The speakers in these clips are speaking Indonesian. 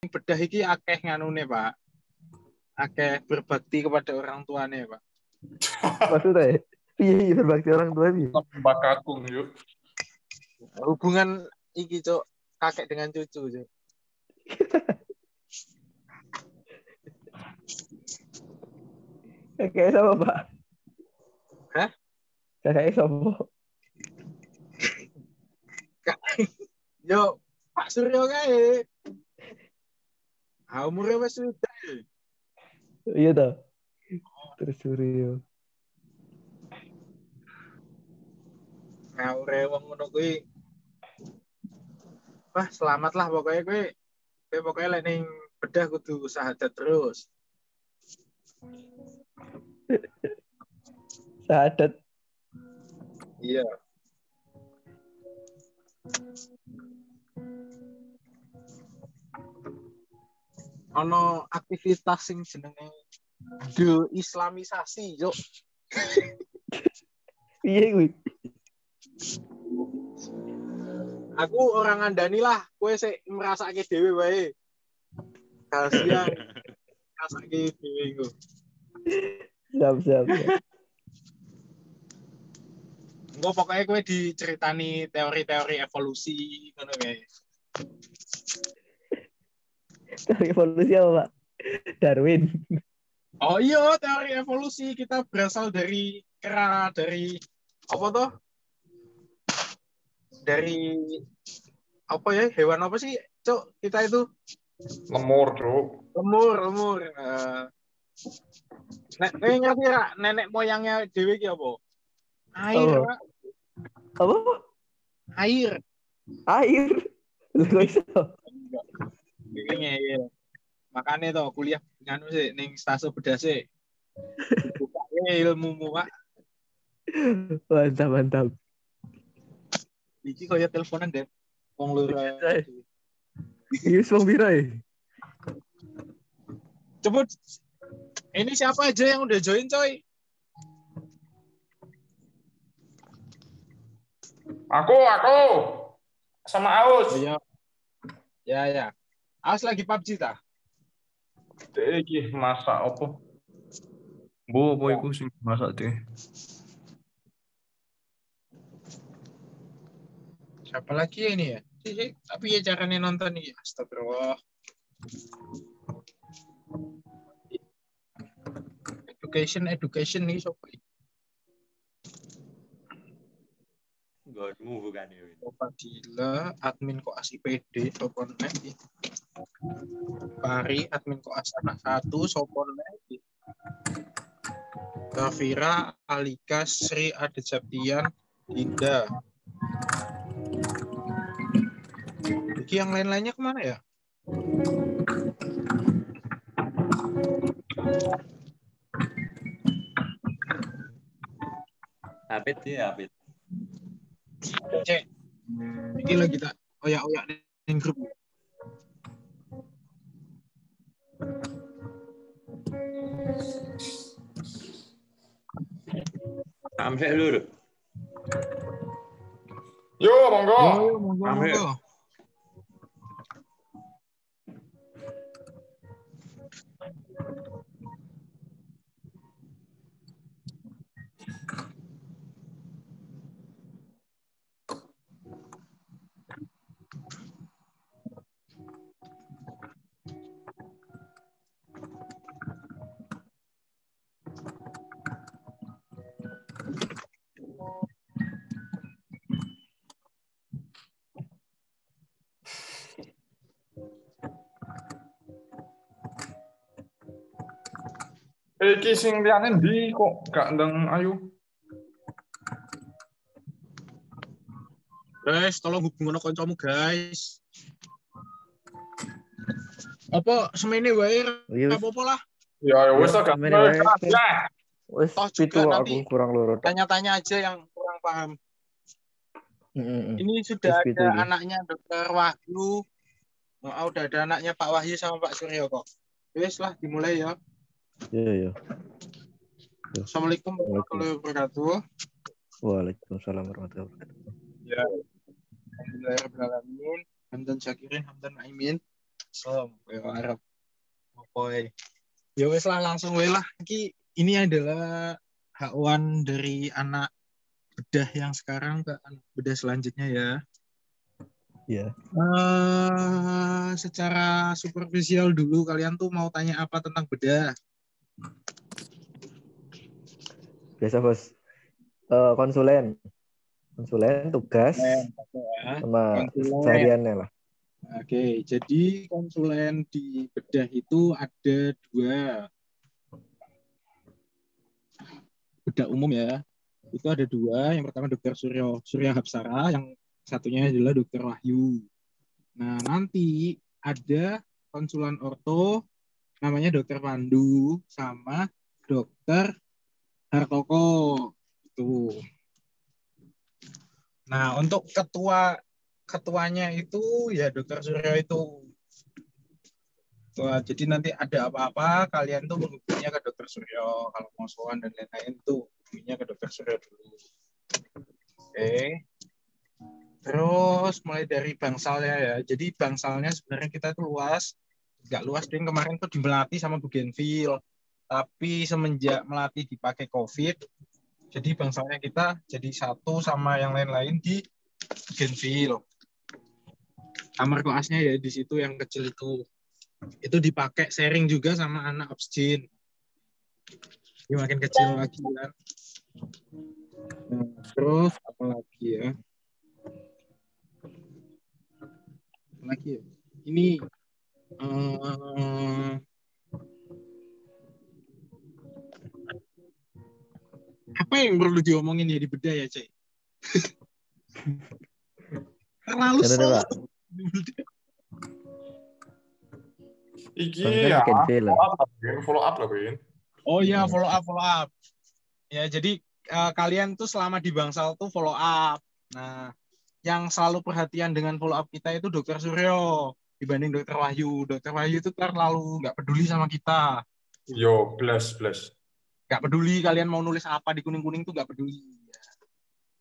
bedah iki akeh nganune, Pak. Akeh berbakti kepada orang tuane, Pak. Maksudnya, iya berbakti orang tua nih. Mbak Kakung yuk. Hubungan iki, Cuk, kakek dengan cucu, Cuk. Kakek sama Pak. Hah? Kakek sama. Yo, Pak Suryo kae. Umure wis sudah. Iya toh. Terus Suryo. Ngaure wong ngono kuwi. Wah, selamat lah pokoknya kowe pokoknya lek ning bedah kudu sahadat terus. Sahadat. Iya. Ono aktivitas sing jenenge de-islamisasi, Cuk. Iya kuwi. Aku orang ngandani lah, kowe sik ngrasake dhewe wae. Kasihan ngrasake dhewe iku. Siap. Engko pokoknya kowe diceritani teori-teori evolusi ngono kae. Teori evolusi apa, Pak? Darwin. Oh iya, teori evolusi kita berasal dari kera dari apa toh? Dari apa ya? Hewan apa sih, Cuk? Kita itu Lemur, Cuk. lemur. Nek ngerti ra nenek moyangnya dhewe ki apa? Air, Oh. Pak. Apa? Air. Lu kok iso? Ngeyel. Makane to kuliah nganu sih ning stasiun bedah sih. Buka ilmumu, Pak. Mantap. Iki kaya teleponan deh. Wong loro. Iya, wong piro ya? Coba ini siapa aja yang udah join, coy? Aku. Sama Aus. Oh, iya. Ya. Aus lagi PUBG ta? Iki masak apa? Bu, apa iku sing masak deh. Siapa lagi ini ya? Tapi ya caranya nonton nih. Astagfirullah. Education nih sopo. Godmu bukan ya. Fadila, admin koas IPD, sopo nek. Pari, admin koas anak 1, sopo nek. Rafira, Alika, Sri, Ade Septian, Dinda. Iki yang lain-lainnya kemana ya? Apit ya, Apit. Cek. Iki lagi tak oyak-oyak ning grup. Sampai dulu. Yo, monggo. Monggo. Iki sing liyane ndi kok gak ndang ayu. Guys, tolong hubungono kancamu, guys. Apa semene wae apa-apa lah. Ya wis gak. Wis Toh pitu juga aku nanti kurang loro. Tanya-tanya aja yang kurang paham. Ini sudah Wis pitu ada iki. anaknya Dr. Wahyu. Udah ada anaknya Pak Wahyu sama Pak Suryo kok. Wis lah dimulai ya. Iya. Assalamualaikum warahmatullahi wabarakatuh. Waalaikumsalam warahmatullahi wabarakatuh. Ya. Alhamdulillahirrahmanirrahim. Hamdan syakirin, hamdan naimin. koyo arep apa ae. Ya wes lah langsung wae lah. Ini adalah hakuan dari anak bedah yang sekarang ke anak bedah selanjutnya ya. Iya. Secara superficial dulu kalian tuh mau tanya apa tentang bedah? Biasa bos. Konsulen tugas Ya. sama Konsulen. sehariannya lah. Oke, jadi konsulen di bedah itu ada 2. Bedah umum ya. Itu ada 2. Yang pertama Dokter Surya Hapsara, yang satunya adalah Dokter Wahyu. Nah, nanti ada konsulan orto namanya Dokter Pandu sama Dokter Hartoko. Itu. Nah, untuk ketuanya itu ya Dokter Surya itu. Jadi nanti ada apa-apa kalian tuh menghubunginya ke Dokter Suryo. Kalau mau soal dan lain-lain tuh hubunginya ke Dokter Suryo dulu. Oke. Terus mulai dari bangsalnya ya. Jadi bangsalnya sebenarnya kita tuh luas. Nggak luas, yang kemarin tuh di Melati sama Bougainville. Tapi semenjak Melati dipakai COVID, jadi bangsalnya kita jadi satu sama yang lain-lain di Bougainville. Kamar koasnya ya di situ yang kecil itu dipakai sharing juga sama anak obstin. Ini makin kecil lagi kan. Nah, terus apa lagi ya? Ini apa yang perlu diomongin ya di bedah ya, Cek? Terlalu slow. Iki Bangsal ya, Bougainville. follow up lah, Win. Oh iya, follow up. Ya, jadi kalian tuh selama di Bangsal tuh follow up. Nah, yang selalu perhatian dengan follow up kita itu Dokter Suryo dibanding Dokter Wahyu. Dokter Wahyu itu terlalu nggak peduli sama kita. Yo, bless. Nggak peduli kalian mau nulis apa di kuning-kuning tuh nggak peduli.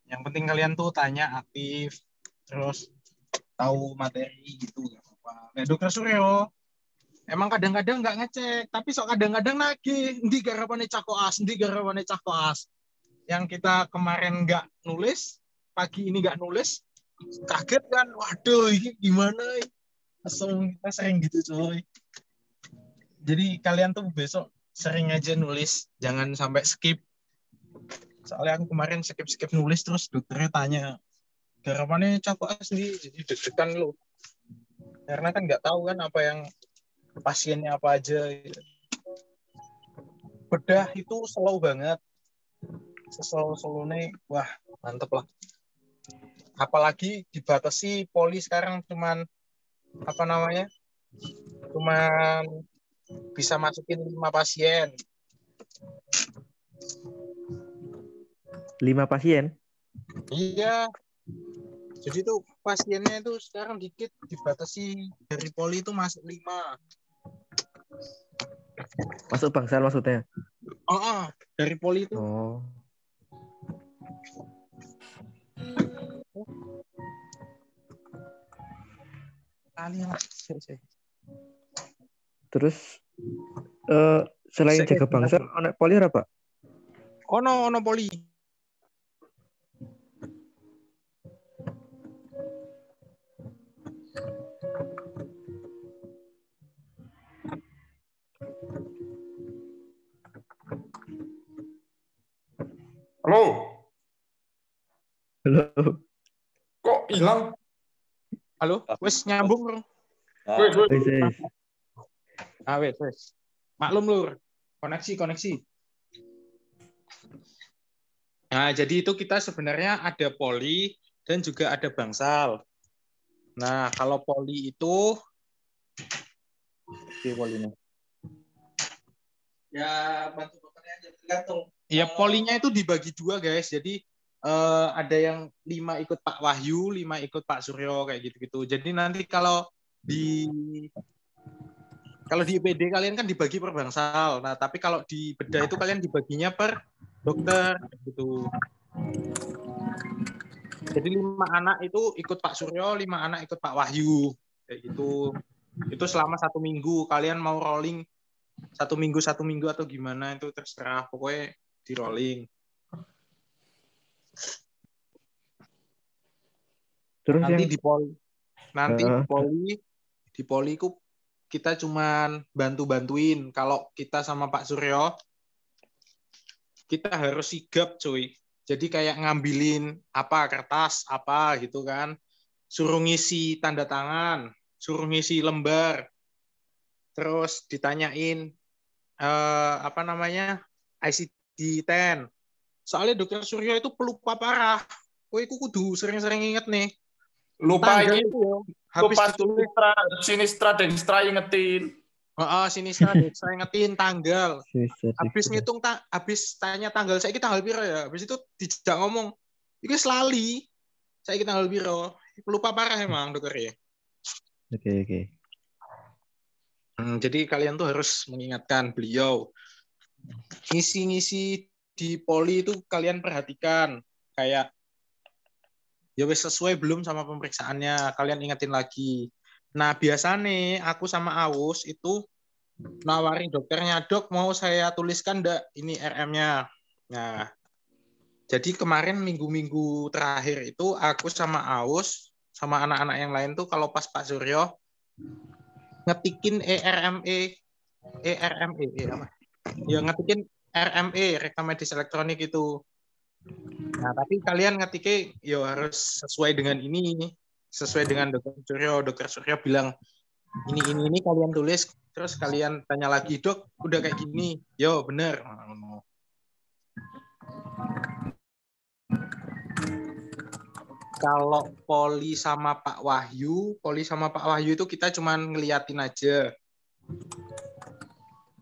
Yang penting kalian tuh tanya aktif, terus tahu materi gitu nggak apa-apa. Nah, Dokter Suryo emang kadang-kadang nggak ngecek, tapi sok kadang-kadang nagih. Ndi garapane cah koas. Yang kita kemarin nggak nulis, pagi ini nggak nulis, kaget kan? Waduh, ini gimana? Langsung kita sering gitu, coy. Jadi kalian tuh besok sering aja nulis, jangan sampai skip. Soalnya aku kemarin skip nulis, terus dokternya tanya, garapannya cah koas nih, jadi deg-degan lo. Karena kan nggak tahu kan apa yang pasiennya apa aja. Bedah itu slow banget. Slow nih, wah mantep lah. Apalagi dibatasi poli sekarang cuman bisa masukin 5 pasien. 5 pasien? Iya. Jadi tuh pasiennya itu sekarang dikit, dibatasi dari poli itu masuk 5. Masuk Bangsal maksudnya? Dari poli itu. Oh. Terus selain jaga Bangsal, anak poli apa? Ono poli. Halo. Kok hilang? Halo, wes nyambung. Wes. Wes. Maklum lur, koneksi. Nah, jadi itu kita sebenarnya ada poli dan juga ada bangsal. Nah, kalau poli itu polinya. Ya, bantu dokternya aja tergantung. Ya, polinya itu dibagi 2, guys. Jadi ada yang 5 ikut Pak Wahyu, 5 ikut Pak Suryo kayak gitu-gitu. Jadi nanti kalau di IPD kalian kan dibagi per bangsal. Nah, tapi kalau di bedah itu kalian dibaginya per dokter gitu. Jadi 5 anak itu ikut Pak Suryo, 5 anak ikut Pak Wahyu kayak gitu. Itu selama 1 minggu kalian mau rolling 1 minggu atau gimana itu terserah, pokoknya di rolling. Terus Nanti yang di poli ku kita cuman bantu-bantuin. Kalau kita sama Pak Suryo kita harus sigap cuy. Jadi kayak ngambilin apa kertas apa gitu kan, suruh ngisi tanda tangan, suruh ngisi lembar, terus ditanyain apa namanya ICD-10. Soalnya Dokter Suryo itu pelupa parah. Kowe iku kudu sering-sering inget nih. Lupa Tanggal iki. itu ya. Habis Lupa ditulis. sinistra Dextra ingetin. Sinistra saya ingetin tanggal. Sinister. Habis ngitung habis tanya tanggal saya tanggal piro ya. Habis itu dijak ngomong, "Iki selali. Saya tanggal piro." Pelupa parah emang dokter ya. Oke. Jadi kalian tuh harus mengingatkan beliau. Ngisi-ngisi di poli itu kalian perhatikan kayak ya wis sesuai belum sama pemeriksaannya, kalian ingetin lagi. Nah, biasanya aku sama Aus itu nawarin dokternya, "Dok, mau saya tuliskan enggak ini RM-nya?" Nah, jadi kemarin minggu-minggu terakhir itu aku sama Aus sama anak-anak yang lain tuh kalau pas Pak Suryo ngetikin ERME apa? Ya ngetikin RME, rekam medis elektronik itu. Nah, tapi kalian ngetiknya ya harus sesuai dengan ini, sesuai dengan Dokter Suryo. Dokter Suryo bilang ini kalian tulis, terus kalian tanya lagi, "Dok, udah kayak gini." Yo, bener. Kalau poli sama Pak Wahyu itu kita cuman ngeliatin aja.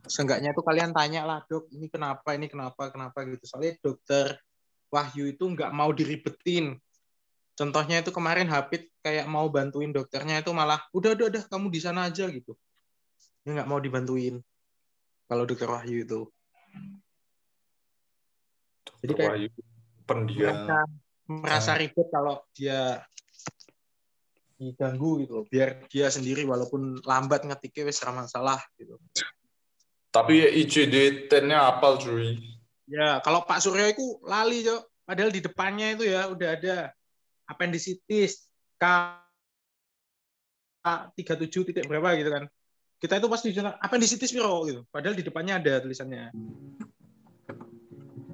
Seenggaknya itu kalian tanya lah, "Dok, ini kenapa gitu." Soalnya Dokter Wahyu itu nggak mau diribetin. Contohnya itu kemarin Hafid kayak mau bantuin dokternya itu malah, udah kamu di sana aja gitu. Dia nggak mau dibantuin. Kalau Dokter Wahyu itu. Jadi kayak pendiam. merasa ribet kalau dia diganggu gitu loh. Biar dia sendiri walaupun lambat ngetiknya wis ora masalah gitu. Tapi ICD-10-nya apal cuy. Ya, kalau Pak Suryo itu lali, Cok. Padahal di depannya itu ya udah ada appendicitis K37 titik berapa gitu kan. Kita itu pasti bilang appendicitis piro gitu. Padahal di depannya ada tulisannya.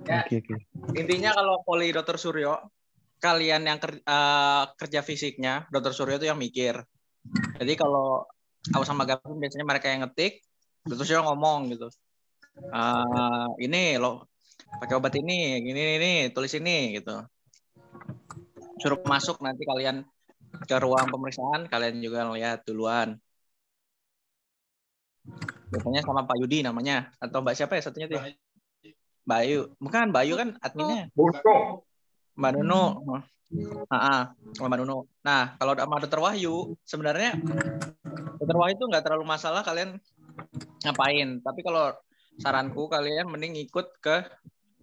Ya, Oke. intinya kalau poli Dokter Suryo, kalian yang kerja fisiknya, Dokter Suryo itu yang mikir. Jadi kalau aku sama Gavin biasanya mereka yang ngetik, Dokter Suryo ngomong gitu. Ini loh, pakai obat ini, ini, tulis ini gitu. Suruh masuk nanti kalian ke ruang pemeriksaan, kalian juga lihat duluan. Biasanya sama Pak Yudi namanya, atau Mbak siapa ya satunya tuh? Bayu, bukan Bayu kan adminnya. Mbak Nuno. Mbak Nuno. Nah, kalau sama Dokter Wahyu, sebenarnya Dokter Wahyu itu nggak terlalu masalah kalian ngapain. Tapi kalau saranku kalian mending ikut ke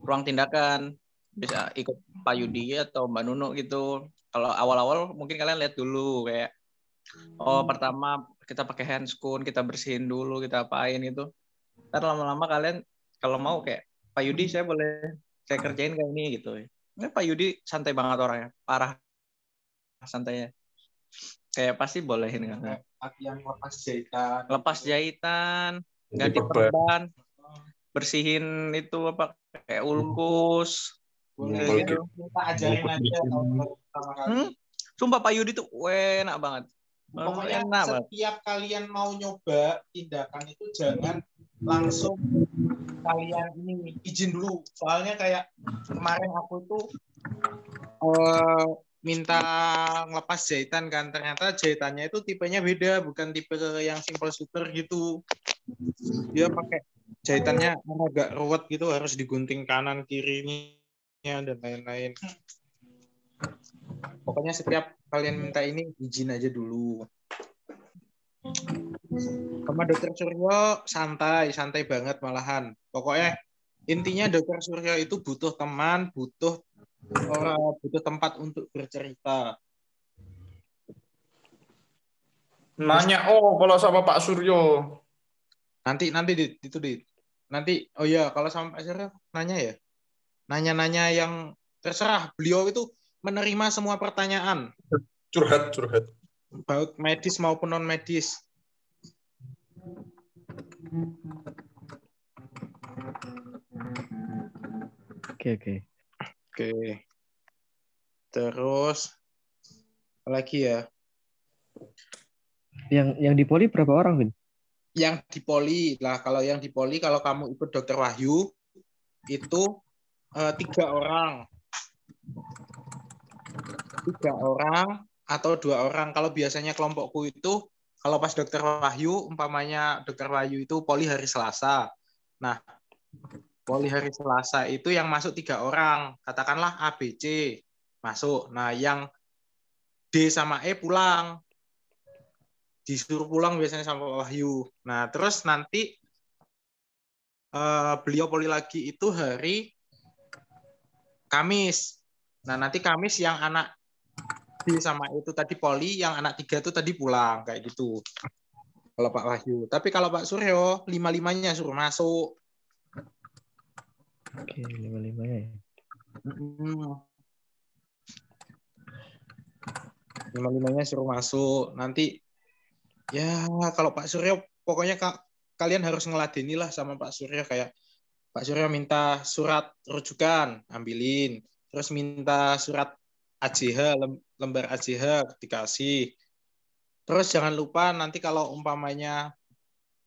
ruang tindakan. Bisa ikut Pak Yudi atau Mbak Nuno gitu. Kalau awal-awal mungkin kalian lihat dulu kayak, pertama kita pakai handscoon, kita bersihin dulu, kita apain itu. Ntar lama-lama kalian kalau mau kayak, "Pak Yudi saya kerjain kayak ini gitu." Ini Pak Yudi santai banget orangnya, parah santainya. Kayak pasti bolehin kan. Latihan lepas jahitan, ganti perban, bersihin itu apa kayak ulkus. Kita ajarin aja kalau pertama kali. Sumpah Pak Yudi tuh enak banget. Pokoknya setiap kalian mau nyoba tindakan itu jangan langsung kalian ini izin dulu. Soalnya kayak kemarin aku tuh minta ngelepas jahitan kan, ternyata jahitannya itu tipenya beda, bukan tipe yang simple suture gitu. Dia pakai jahitannya agak ruwet gitu, harus digunting kanan kirinya dan lain-lain. Pokoknya setiap kalian minta ini izin aja dulu. Sama Dokter Suryo santai banget malahan. Pokoknya intinya Dokter Suryo itu butuh teman, butuh tempat untuk bercerita. Nanya, oh kalau sama Pak Suryo. Nanti itu nanti oh ya kalau sama Pak Suryo nanya ya. Nanya-nanya yang terserah. Beliau itu menerima semua pertanyaan. Curhat. Baik medis maupun non medis. Oke. Terus apa lagi ya? Yang di poli berapa orang, Vin? Yang di poli lah, kalau yang di poli kalau kamu ikut Dokter Wahyu itu 3 orang. 3 orang atau 2 orang. Kalau biasanya kelompokku itu kalau pas Dokter Wahyu, umpamanya Dokter Wahyu itu poli hari Selasa. Nah, poli hari Selasa itu yang masuk 3 orang. Katakanlah A, B, C masuk. Nah, yang D sama E pulang. Disuruh pulang biasanya sama Pak Wahyu. Nah, terus nanti beliau poli lagi itu hari Kamis. Nah, nanti Kamis yang anak D sama E itu tadi poli, yang anak 3 itu tadi pulang. Kayak gitu. Kalau Pak Wahyu. Tapi kalau Pak Suryo, 5-5-nya suruh masuk. Oke, 5-5-nya ya. 5-5-nya suruh masuk. Nanti ya kalau Pak Suryo pokoknya kalian harus ngeladeni lah sama Pak Suryo. Kayak Pak Suryo minta surat rujukan, ambilin. Terus minta surat AJH, lembar AJH dikasih. Terus jangan lupa nanti kalau umpamanya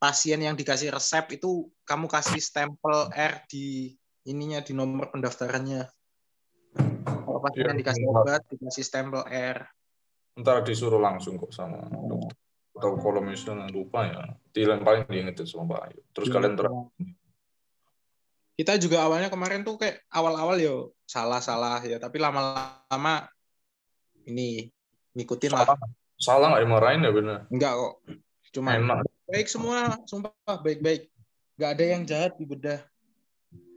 pasien yang dikasih resep itu kamu kasih stempel R di ininya, di nomor pendaftarannya. Kalau pasien yang dikasih obat dikasih stempel R. Ntar disuruh langsung kok sama dokter. Atau kalau misalnya lupa ya, paling diingetin sama Pak Ayu. Terus kalian Kita juga awalnya kemarin tuh kayak awal-awal yo salah ya, tapi lama-lama ini ngikutin lah. Salah nggak dimarahin ya benar? Enggak kok. Cuma enak. Baik semua, sumpah baik-baik. Nggak ada yang jahat di bedah.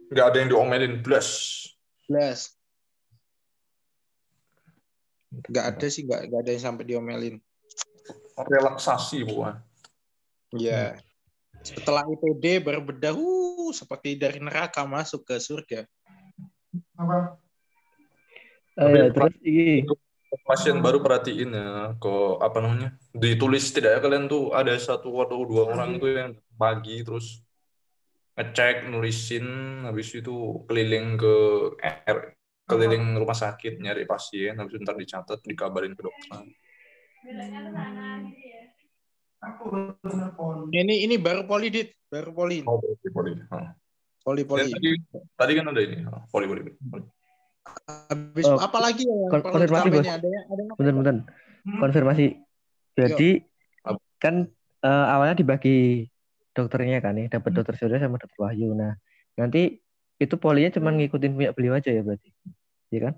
Nggak ada yang diomelin, bless. Nggak ada sih, nggak ada yang sampai diomelin. Relaksasi bukan? Iya. Setelah IPD baru bedah, seperti dari neraka masuk ke surga. Terus ini pasien baru perhatiin ya, kok apa namanya? Ditulis tidak ya kalian tuh ada 1 atau 2 orang tuh yang pagi terus ngecek, nulisin, habis itu keliling rumah sakit nyari pasien, habis itu ntar dicatat, dikabarin ke dokter. Ini baru poli, Dit. Baru poli. Oh, poli. Poli. Tadi kan ada ini, poli. Habis apa lagi ya? Konfirmasi, Bos. Bentar. Konfirmasi. Jadi kan awalnya dibagi dokternya kan nih, dapat Dokter Suryo sama Dokter Wahyu. Nah, nanti itu polinya cuma ngikutin punya beliau aja ya berarti. Iya kan?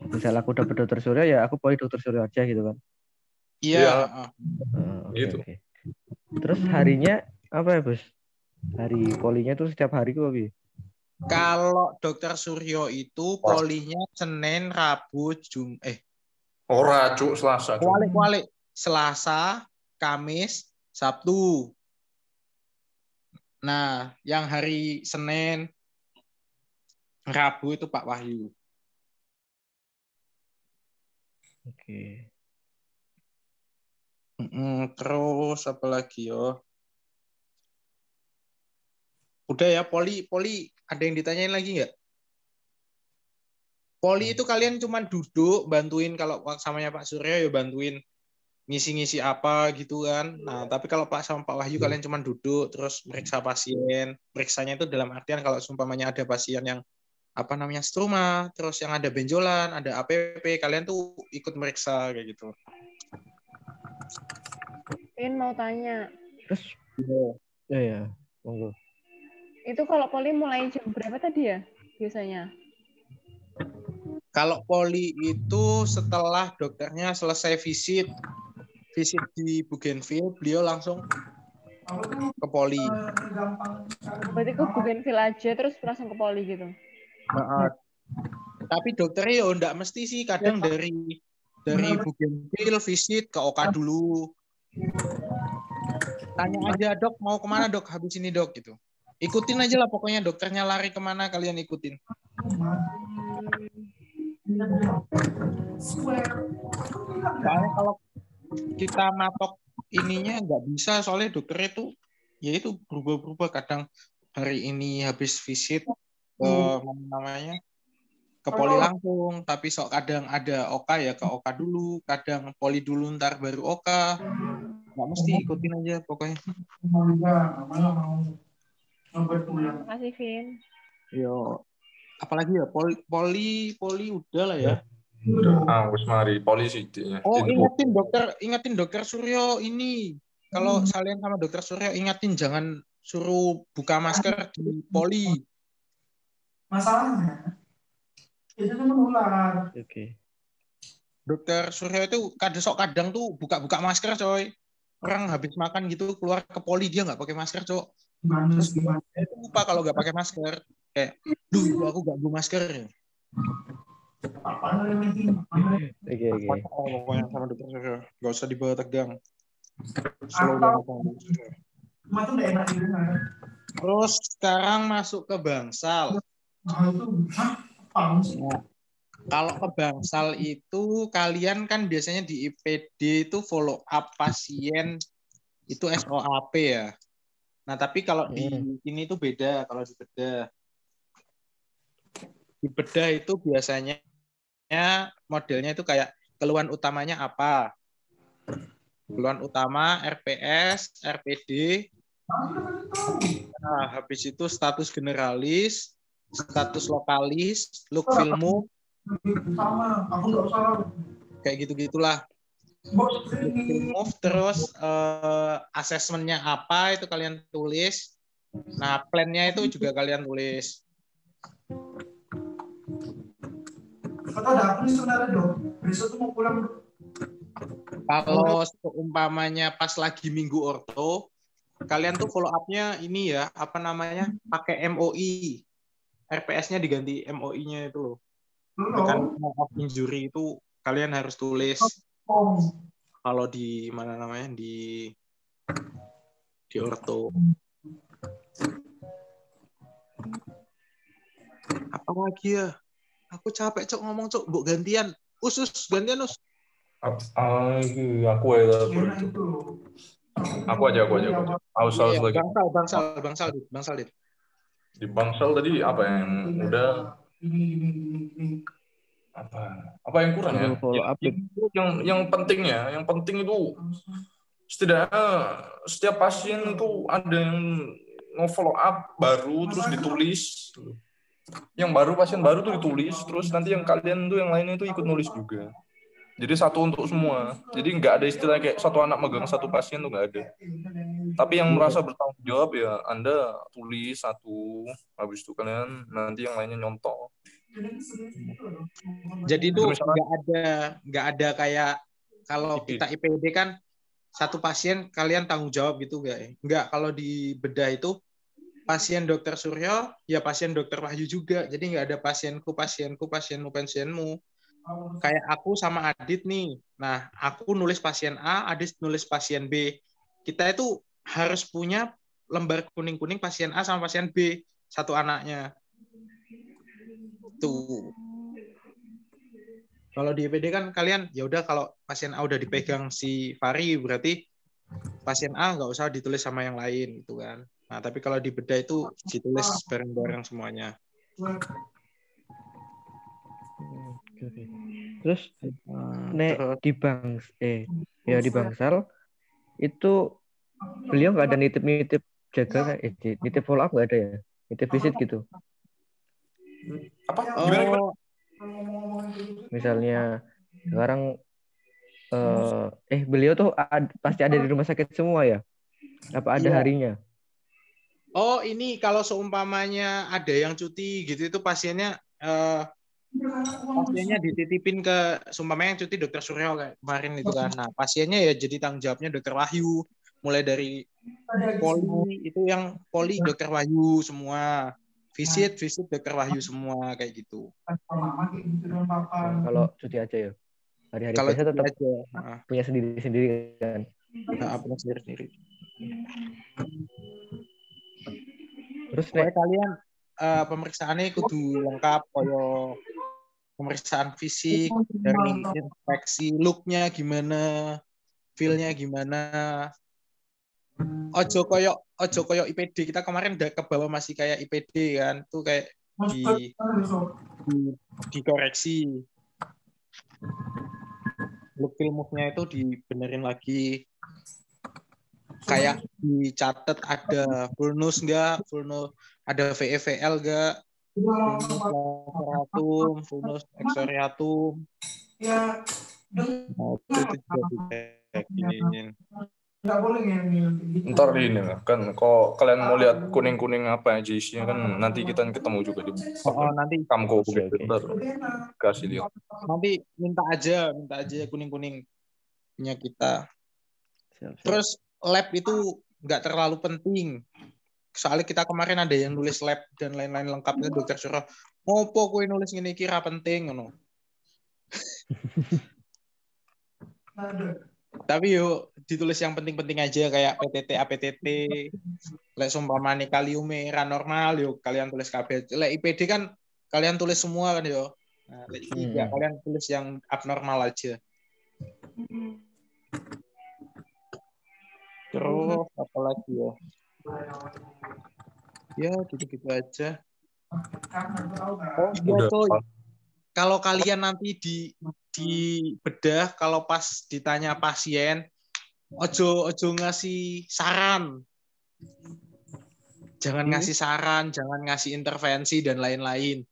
Misal aku dapat Dokter Suryo ya aku poli Dokter Suryo aja gitu kan. Iya. Gitu. Okay. Terus harinya apa ya, Bos? Hari polinya tuh setiap hari kok, Bi? Kalau Dokter Suryo itu polinya Senin, Rabu, Ora, Cuk, Selasa. Kualik. Selasa, Kamis, Sabtu. Nah, yang hari Senin, Rabu itu Pak Wahyu. Oke. Terus apa lagi yo? Udah ya, poli ada yang ditanyain lagi nggak? Poli itu kalian cuma duduk bantuin, kalau samanya Pak Suryo ya bantuin ngisi-ngisi apa gitu kan. Nah, tapi kalau sama Pak Wahyu kalian cuma duduk terus meriksa pasien. Periksanya itu dalam artian kalau sumpamanya ada pasien yang apa namanya struma, terus yang ada benjolan, ada APP, kalian tuh ikut meriksa kayak gitu. Mau tanya. Terus ya, monggo. Itu kalau poli mulai jam berapa tadi ya biasanya? Kalau poli itu setelah dokternya selesai visit di Bougainville, beliau langsung ke poli. Berarti ke Bougainville aja terus langsung ke poli gitu? Tapi dokternya ya enggak mesti sih, kadang dari dari Ibu Gentil visit ke Oka dulu. Tanya aja, dok mau kemana dok habis ini dok gitu. Ikutin aja lah pokoknya dokternya lari kemana kalian ikutin. Soalnya kalau kita matok ininya nggak bisa, soalnya dokternya tuh ya itu berubah-berubah. Kadang hari ini habis visit ke mana namanya ke poli langsung, tapi sok kadang ada Oka ya ke Oka dulu, kadang poli dulu ntar baru Oka. Nggak mesti, ikutin aja pokoknya. Terima kasih, Vin. Yo, apalagi ya poli udah lah ya. Wis mari polisi intinya. Oh, ingatin dokter Suryo ini. Kalau kalian sama dokter Suryo ingatin jangan suruh buka masker di poli. Masalahnya itu tuh menular. Oke. Dokter Suryo itu kadang tuh buka masker coy. Orang habis makan gitu keluar ke poli dia nggak pakai masker coy. Gimana? Itu lupa kalau nggak pakai masker. Kayak, aku nggak bawa masker. Oke. Pokoknya sama dokter Suryo nggak usah dibawa tegang. Slow banget sama dokter Suryo. Cuma tuh nggak enak gitu kan. Terus sekarang masuk ke Bangsal. Nah, kalau ke Bangsal itu kalian kan biasanya di IPD itu follow up pasien itu SOAP ya. Nah, tapi kalau di ini tuh beda kalau di bedah. Di bedah itu biasanya modelnya itu kayak keluhan utamanya apa? Keluhan utama RPS, RPD. Nah, habis itu status generalis, status lokalis, look filmu, Sama, aku nggak usah. kayak gitu-gitulah. Filmu, terus asesmennya apa itu kalian tulis. Nah, plannya itu juga kalian tulis. Kata ada apa nih sebenarnya dok? Besok tuh mau pulang. Kalau seumpamanya pas lagi minggu orto, kalian tuh follow up-nya ini ya, apa namanya? Pakai MOI. RPS-nya diganti MOI-nya itu loh. Mechanism of injury itu kalian harus tulis. Kalau di mana namanya? Di orto. Apa lagi ya? Aku capek cok ngomong cok, mbok gantian. Usus gantian us. Aku aja. Aku aja. Haus lagi. Bangsal. Di Bangsal tadi apa yang udah apa yang kurang ya? Follow up. Yang penting itu setidaknya setiap pasien itu ada yang nge-follow up baru terus ditulis. Yang baru pasien baru tuh ditulis, terus nanti yang kalian tuh yang lainnya itu ikut nulis juga. Jadi satu untuk semua. Jadi nggak ada istilah kayak satu anak megang satu pasien tuh nggak ada. Tapi yang merasa bertanggung jawab ya Anda tulis satu, habis itu kalian nanti yang lainnya nyontoh. Jadi itu nggak ada kayak kalau kita IPD kan satu pasien kalian tanggung jawab gitu nggak. Kalau di bedah itu pasien dokter Suryo ya pasien dokter Wahyu juga. Jadi nggak ada pasienmu. Kayak aku sama Adit nih. Nah, aku nulis pasien A, Adit nulis pasien B. Kita itu harus punya lembar kuning-kuning pasien A sama pasien B, satu anaknya. Tuh. Kalau di IPD kan kalian ya udah kalau pasien A udah dipegang si Fari berarti pasien A nggak usah ditulis sama yang lain gitu kan. Nah, tapi kalau di bedah itu ditulis bareng-bareng semuanya. Terus di Bangsal itu beliau nggak ada nitip jaga nitip follow up nggak ada ya, nitip visit gitu. Apa? Gimana? Misalnya sekarang beliau tuh pasti ada di rumah sakit semua ya? Apa ada harinya? Oh, ini kalau seumpamanya ada yang cuti gitu itu pasiennya dititipin ke seumpamanya yang cuti dokter Suryo kayak kemarin itu kan. Nah, pasiennya ya jadi tanggung jawabnya dokter Wahyu. Mulai dari poli itu yang poli dokter Wahyu semua. Visit dokter Wahyu semua kayak gitu. Kalau cuti aja ya. Hari-hari Kalau biasa tetap aja, punya sendiri-sendiri kan. punya sendiri. Terus Pokoknya kalian pemeriksaannya kudu lengkap, koyo pemeriksaan fisik, dari inspeksi look-nya gimana, feel-nya gimana. Ojo koyo IPD, kita kemarin udah ke bawah masih kayak IPD kan, tuh kayak dikoreksi. Look feel move-nya itu dibenerin lagi. Kayak dicatat ada full nose enggak, ada VEVL enggak, full nose exoriatum. Ya, Nah, itu juga dicek. nggak boleh yang gitu. Ntar ini lah kan, kok kalian mau lihat kuning-kuning apa aja isinya kan, nanti kita ketemu juga di Nanti Kamko Oke, gitu. oke. Ntar kasih lihat. nanti minta aja kuning-kuning punya kita. Siap. Terus lab itu nggak terlalu penting. Soalnya kita kemarin ada yang nulis lab dan lain-lain lengkapnya, dokter suruh ngopo kowe nulis ngene iki ra penting ngono. Tapi yuk ditulis yang penting-penting aja kayak PTT, APTT, lek sumpamane kaliume ra normal yuk kalian tulis kabeh. Lek IPD kan kalian tulis semua kan yo. Nah, lek iki enggak, kalian tulis yang abnormal aja. Terus apa lagi ya? Ya gitu-gitu aja. Oh iya coy. Kalau kalian nanti di bedah, kalau pas ditanya pasien, ojo ngasih saran. Jangan ngasih saran, jangan ngasih intervensi dan lain-lain.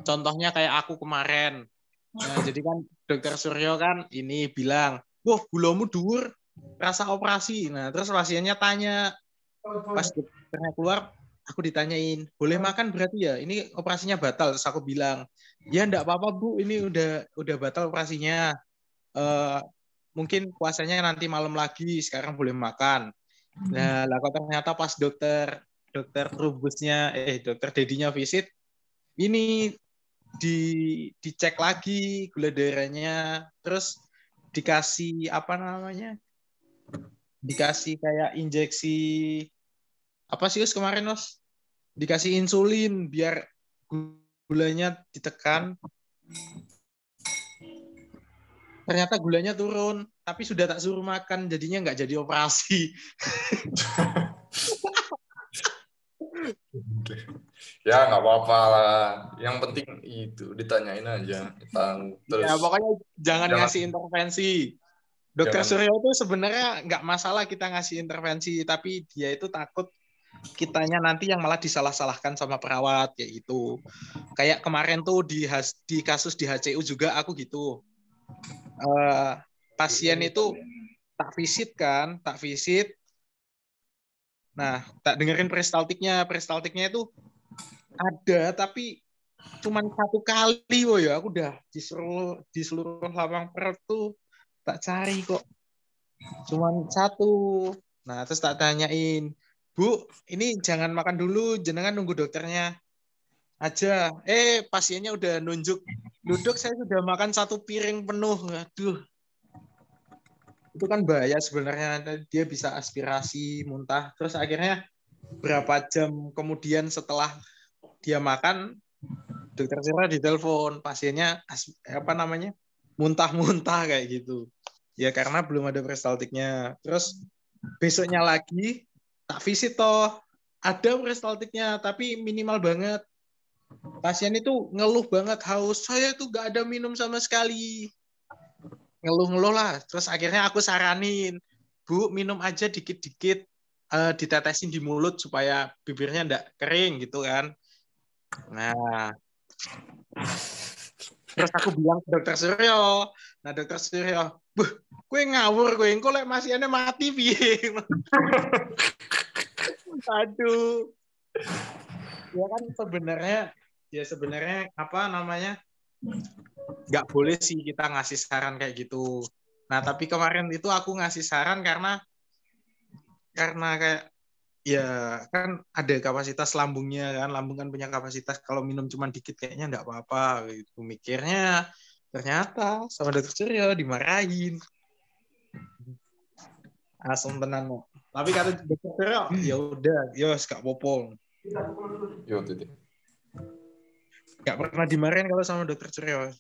Contohnya kayak aku kemarin. Nah, jadi kan dokter Suryo kan ini bilang, wah gulamu dhuwur, rasa operasi. Nah, terus pasiennya tanya, pas dokternya keluar, aku ditanyain, boleh makan berarti ya? Ini operasinya batal. Terus aku bilang, ya enggak apa-apa Bu, ini udah batal operasinya. Mungkin puasanya nanti malam lagi, sekarang boleh makan. Nah, lah kok ternyata pas dokter Trubusnya, dokter Dedinya visit, ini dicek lagi gula darahnya, terus dikasih apa namanya? Dikasih kayak injeksi apa sih Us kemarin Us? Dikasih insulin biar gulanya ditekan. Ternyata gulanya turun, tapi sudah tak suruh makan, jadinya nggak jadi operasi. Ya nggak apa-apa lah. Yang penting itu ditanyain aja. Terus Ya pokoknya jangan ngasih intervensi. Dokter Suryo itu sebenarnya nggak masalah kita ngasih intervensi, tapi dia itu takut kitanya nanti yang malah disalah-salahkan sama perawat kayak gitu. Kayak kemarin tuh di kasus di HCU juga aku gitu. Pasien itu tak visit. Nah, tak dengerin peristaltiknya itu ada tapi cuman 1 kali ya. Aku udah di seluruh lapang perut tuh tak cari kok. Cuman 1. Nah, terus tak tanyain, Bu, ini jangan makan dulu, jenengan nunggu dokternya aja. Pasiennya udah nunjuk, duduk saya sudah makan 1 piring penuh. Aduh. Itu kan bahaya sebenarnya, dia bisa aspirasi, muntah. Terus akhirnya berapa jam kemudian setelah dia makan, dokter Sira ditelepon, pasiennya muntah-muntah kayak gitu. Ya karena belum ada peristaltiknya. Terus besoknya lagi tak visit toh, ada peristaltiknya tapi minimal banget. Pasien itu ngeluh banget, haus, saya tuh gak ada minum sama sekali. Ngeluh lah. Terus akhirnya aku saranin, Bu, minum aja dikit-dikit, ditetesin di mulut supaya bibirnya nggak kering gitu kan. Nah, terus aku bilang ke dokter Suryo. Nah, dokter Suryo, gue ngawur, gue engko lek pasiennya mati piye. Aduh. Ya kan sebenarnya apa namanya? Nggak boleh sih kita ngasih saran kayak gitu. Nah, tapi kemarin itu aku ngasih saran karena kayak ya kan ada kapasitas lambungnya kan, lambung kan punya kapasitas, kalau minum cuma dikit kayaknya nggak apa-apa gitu mikirnya. Ternyata sama dokter Suryo dimarahin. Asem tenan kok. Tapi kata dokter Suryo, ya udah, yo gak popol. Yo titik. Gak pernah dimarahin kalau sama dokter Suryo.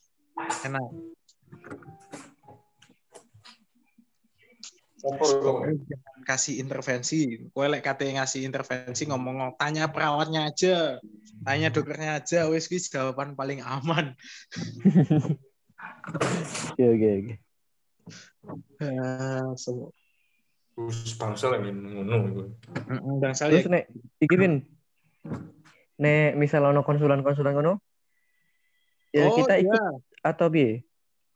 Enak. Jangan kasih intervensi. Kowe lek kate ngasih intervensi ngomong tanya perawatnya aja. Tanya dokternya aja, wis kuwi jawaban paling aman. Oke. Terus bangsa lagi ngono. Bangsal Terus ya. nek iki Vin. Nek misal ono konsulan-konsulan ngono, ya kita ikut atau piye?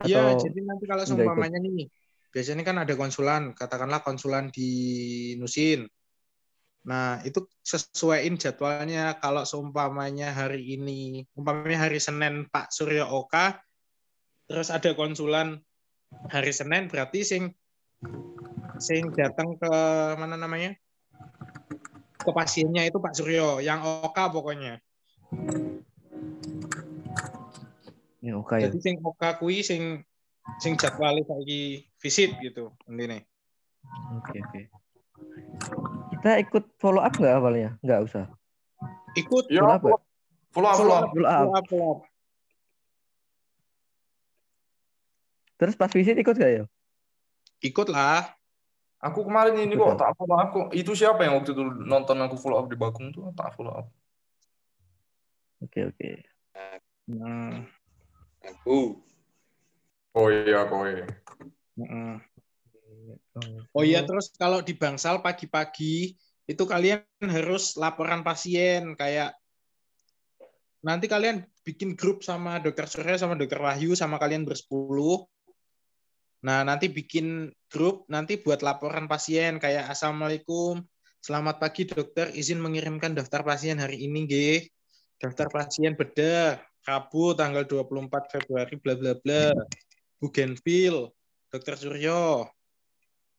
Iya, Atau jadi nanti kalau enggak ikut? seumpamanya nih, biasanya kan ada konsulan, katakanlah konsulan di Nusin. Nah, itu sesuaiin jadwalnya. Kalau seumpamanya hari ini, umpamanya hari Senin Pak Suryo Oka, terus ada konsulan hari Senin, berarti sing datang ke mana namanya? Ke pasiennya itu Pak Suryo, yang Oka pokoknya. Ya oke ya. Jadi sing Oka kuwi sing jadwalnya lagi visit gitu intine. Oke. Kita ikut follow up nggak awalnya? Nggak usah. Ikut Follow up. Terus pas visit ikut nggak ya? Ikut lah. Aku kemarin ini kok tak follow up kok. Itu siapa yang waktu itu nonton aku follow up di Bakung tuh tak follow up. Oke. Aku. Oh iya, kowe. Oh iya, terus kalau di Bangsal pagi-pagi itu kalian harus laporan pasien, kayak nanti kalian bikin grup sama dokter Surya sama dokter Wahyu sama kalian bersepuluh. Nah, nanti bikin grup nanti buat laporan pasien kayak Assalamualaikum, selamat pagi dokter, izin mengirimkan daftar pasien hari ini nggih. Daftar pasien bedah Rabu tanggal 24 Februari bla bla bla. Bougainville, dokter Suryo.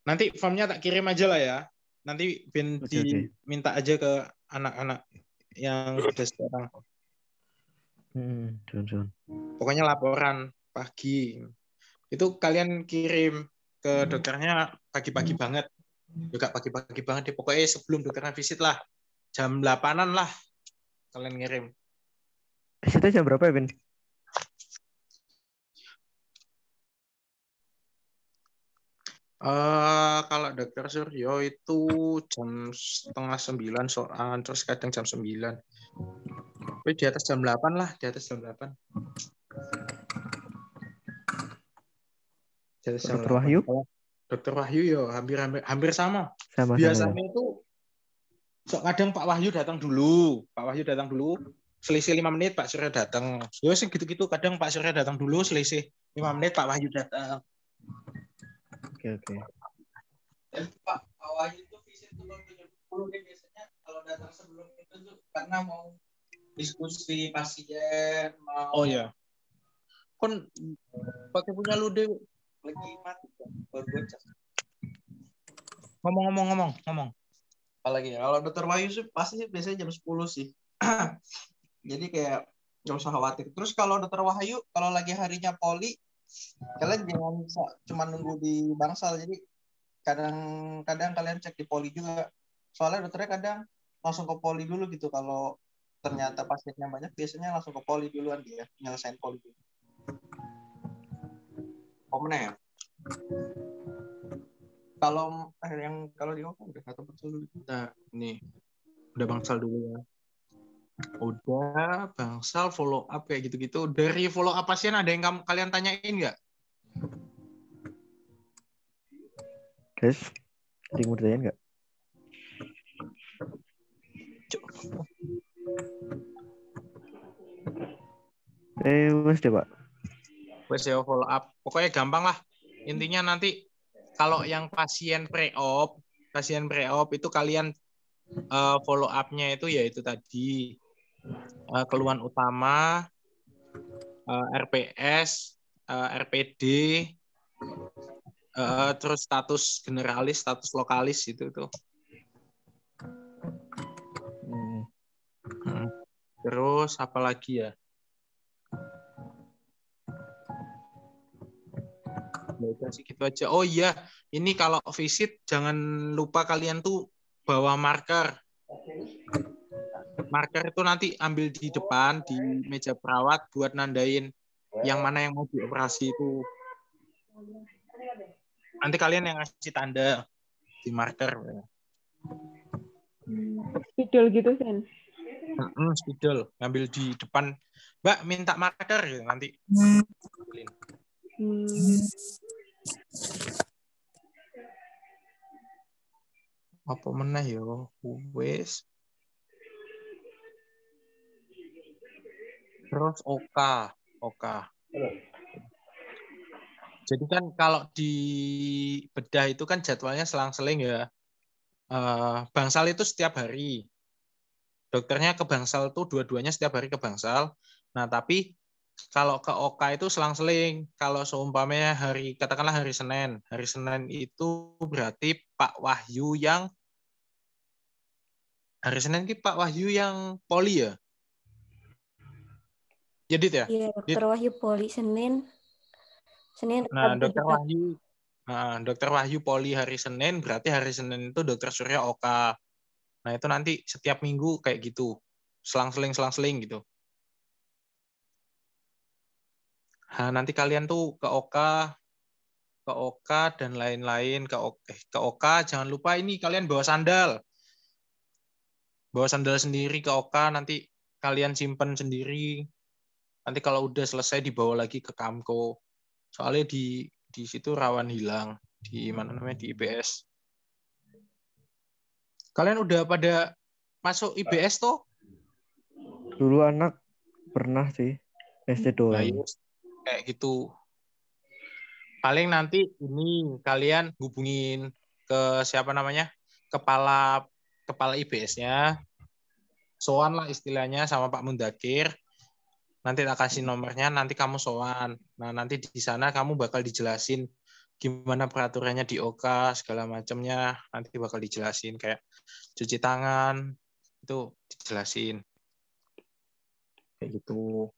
Nanti formnya tak kirim aja lah ya. Nanti diminta aja ke anak-anak yang sudah sekarang. Pokoknya laporan pagi. Itu kalian kirim ke dokternya pagi-pagi banget. Juga pagi-pagi banget. Pokoknya sebelum dokternya visit lah. Jam 8-an lah kalian ngirim. Visitnya jam berapa ya, Vin? Kalau dokter Suryo itu jam 8:30 soal, terus kadang jam 9. Tapi di atas jam 8 lah, di atas jam 8. Dokter Wahyu? Dokter Wahyu yo hampir sama. Biasanya itu kadang Pak Wahyu datang dulu. Selisih 5 menit Pak Surya datang. Yo sih gitu-gitu, kadang Pak Surya datang dulu, selisih 5 menit Pak Wahyu datang. Oke. Dan Pak Wahyu itu visit turun 70 biasanya kalau datang sebelum itu tuh karena mau diskusi pasien, mau. Oh ya. Kon pakai punya lu deh lagi mati kan. Baru cas. Ngomong. Apalagi ya, kalau dokter Wahyu sih pasti biasanya jam 10 sih. Jadi kayak nggak usah khawatir. Terus kalau dokter Wahyu kalau lagi harinya poli, kalian jangan cuma nunggu di Bangsal. Jadi kadang kalian cek di poli juga. Soalnya dokternya kadang langsung ke poli dulu gitu. Kalau ternyata pasiennya banyak, biasanya langsung ke poli duluan dia, nyelesain poli dulu. Komne ya? Kalau di Oka udah kata Bangsal dulu. Nah, nih udah Bangsal dulu ya. Udah Bangsal follow up kayak gitu-gitu. Dari follow up pasien ada yang kalian tanyain nggak? Guys, ada yang mau ditanyain nggak? Wes deh Pak. Wes ya follow up. Pokoknya gampang lah. Intinya nanti kalau yang pasien pre-op itu kalian follow up-nya itu yaitu tadi keluhan utama, RPS, RPD, terus status generalis, status lokalis itu tuh. Terus apa lagi ya? Ya udah sih gitu aja. Oh iya, ini kalau visit jangan lupa kalian tuh bawa marker. Marker itu nanti ambil di depan di meja perawat buat nandain yang mana yang mau dioperasi itu. Nanti kalian yang ngasih tanda di marker. Spidol gitu, Sen. Spidol, ngambil di depan. Mbak, minta marker gitu nanti. Apa meneh yo? Wes. Terus Oka. Jadi kan kalau di bedah itu kan jadwalnya selang-seling ya. Bangsal itu setiap hari. Dokternya ke Bangsal tuh dua-duanya setiap hari ke Bangsal. Nah, tapi kalau ke Oka itu selang-seling. Kalau seumpamanya katakanlah hari Senin. Hari Senin itu berarti Pak Wahyu yang hari Senin ini Pak Wahyu yang poli ya? Jadi ya? Iya, Dokter Wahyu poli Senin. Nah, Dokter Wahyu poli hari Senin, berarti hari Senin itu Dokter Surya Oka. Nah, itu nanti setiap minggu kayak gitu. Selang-seling gitu. Nah, nanti kalian tuh ke Oka dan lain-lain, ke Oka, jangan lupa ini kalian bawa sandal. Bawa sandal sendiri ke Oka, nanti kalian simpen sendiri. Nanti kalau udah selesai dibawa lagi ke Kamko. Soalnya di situ rawan hilang di mana namanya di IBS. Kalian udah pada masuk IBS toh? Dulu anak pernah sih SD doang. Nah, kayak gitu. Paling nanti ini kalian hubungin ke siapa namanya? Kepala IBS-nya. Soan lah istilahnya sama Pak Mundakir. Nanti tak kasih nomornya, nanti kamu soan. Nah, nanti di sana kamu bakal dijelasin gimana peraturannya di OK, segala macamnya. Nanti bakal dijelasin kayak cuci tangan, itu dijelasin. Kayak gitu.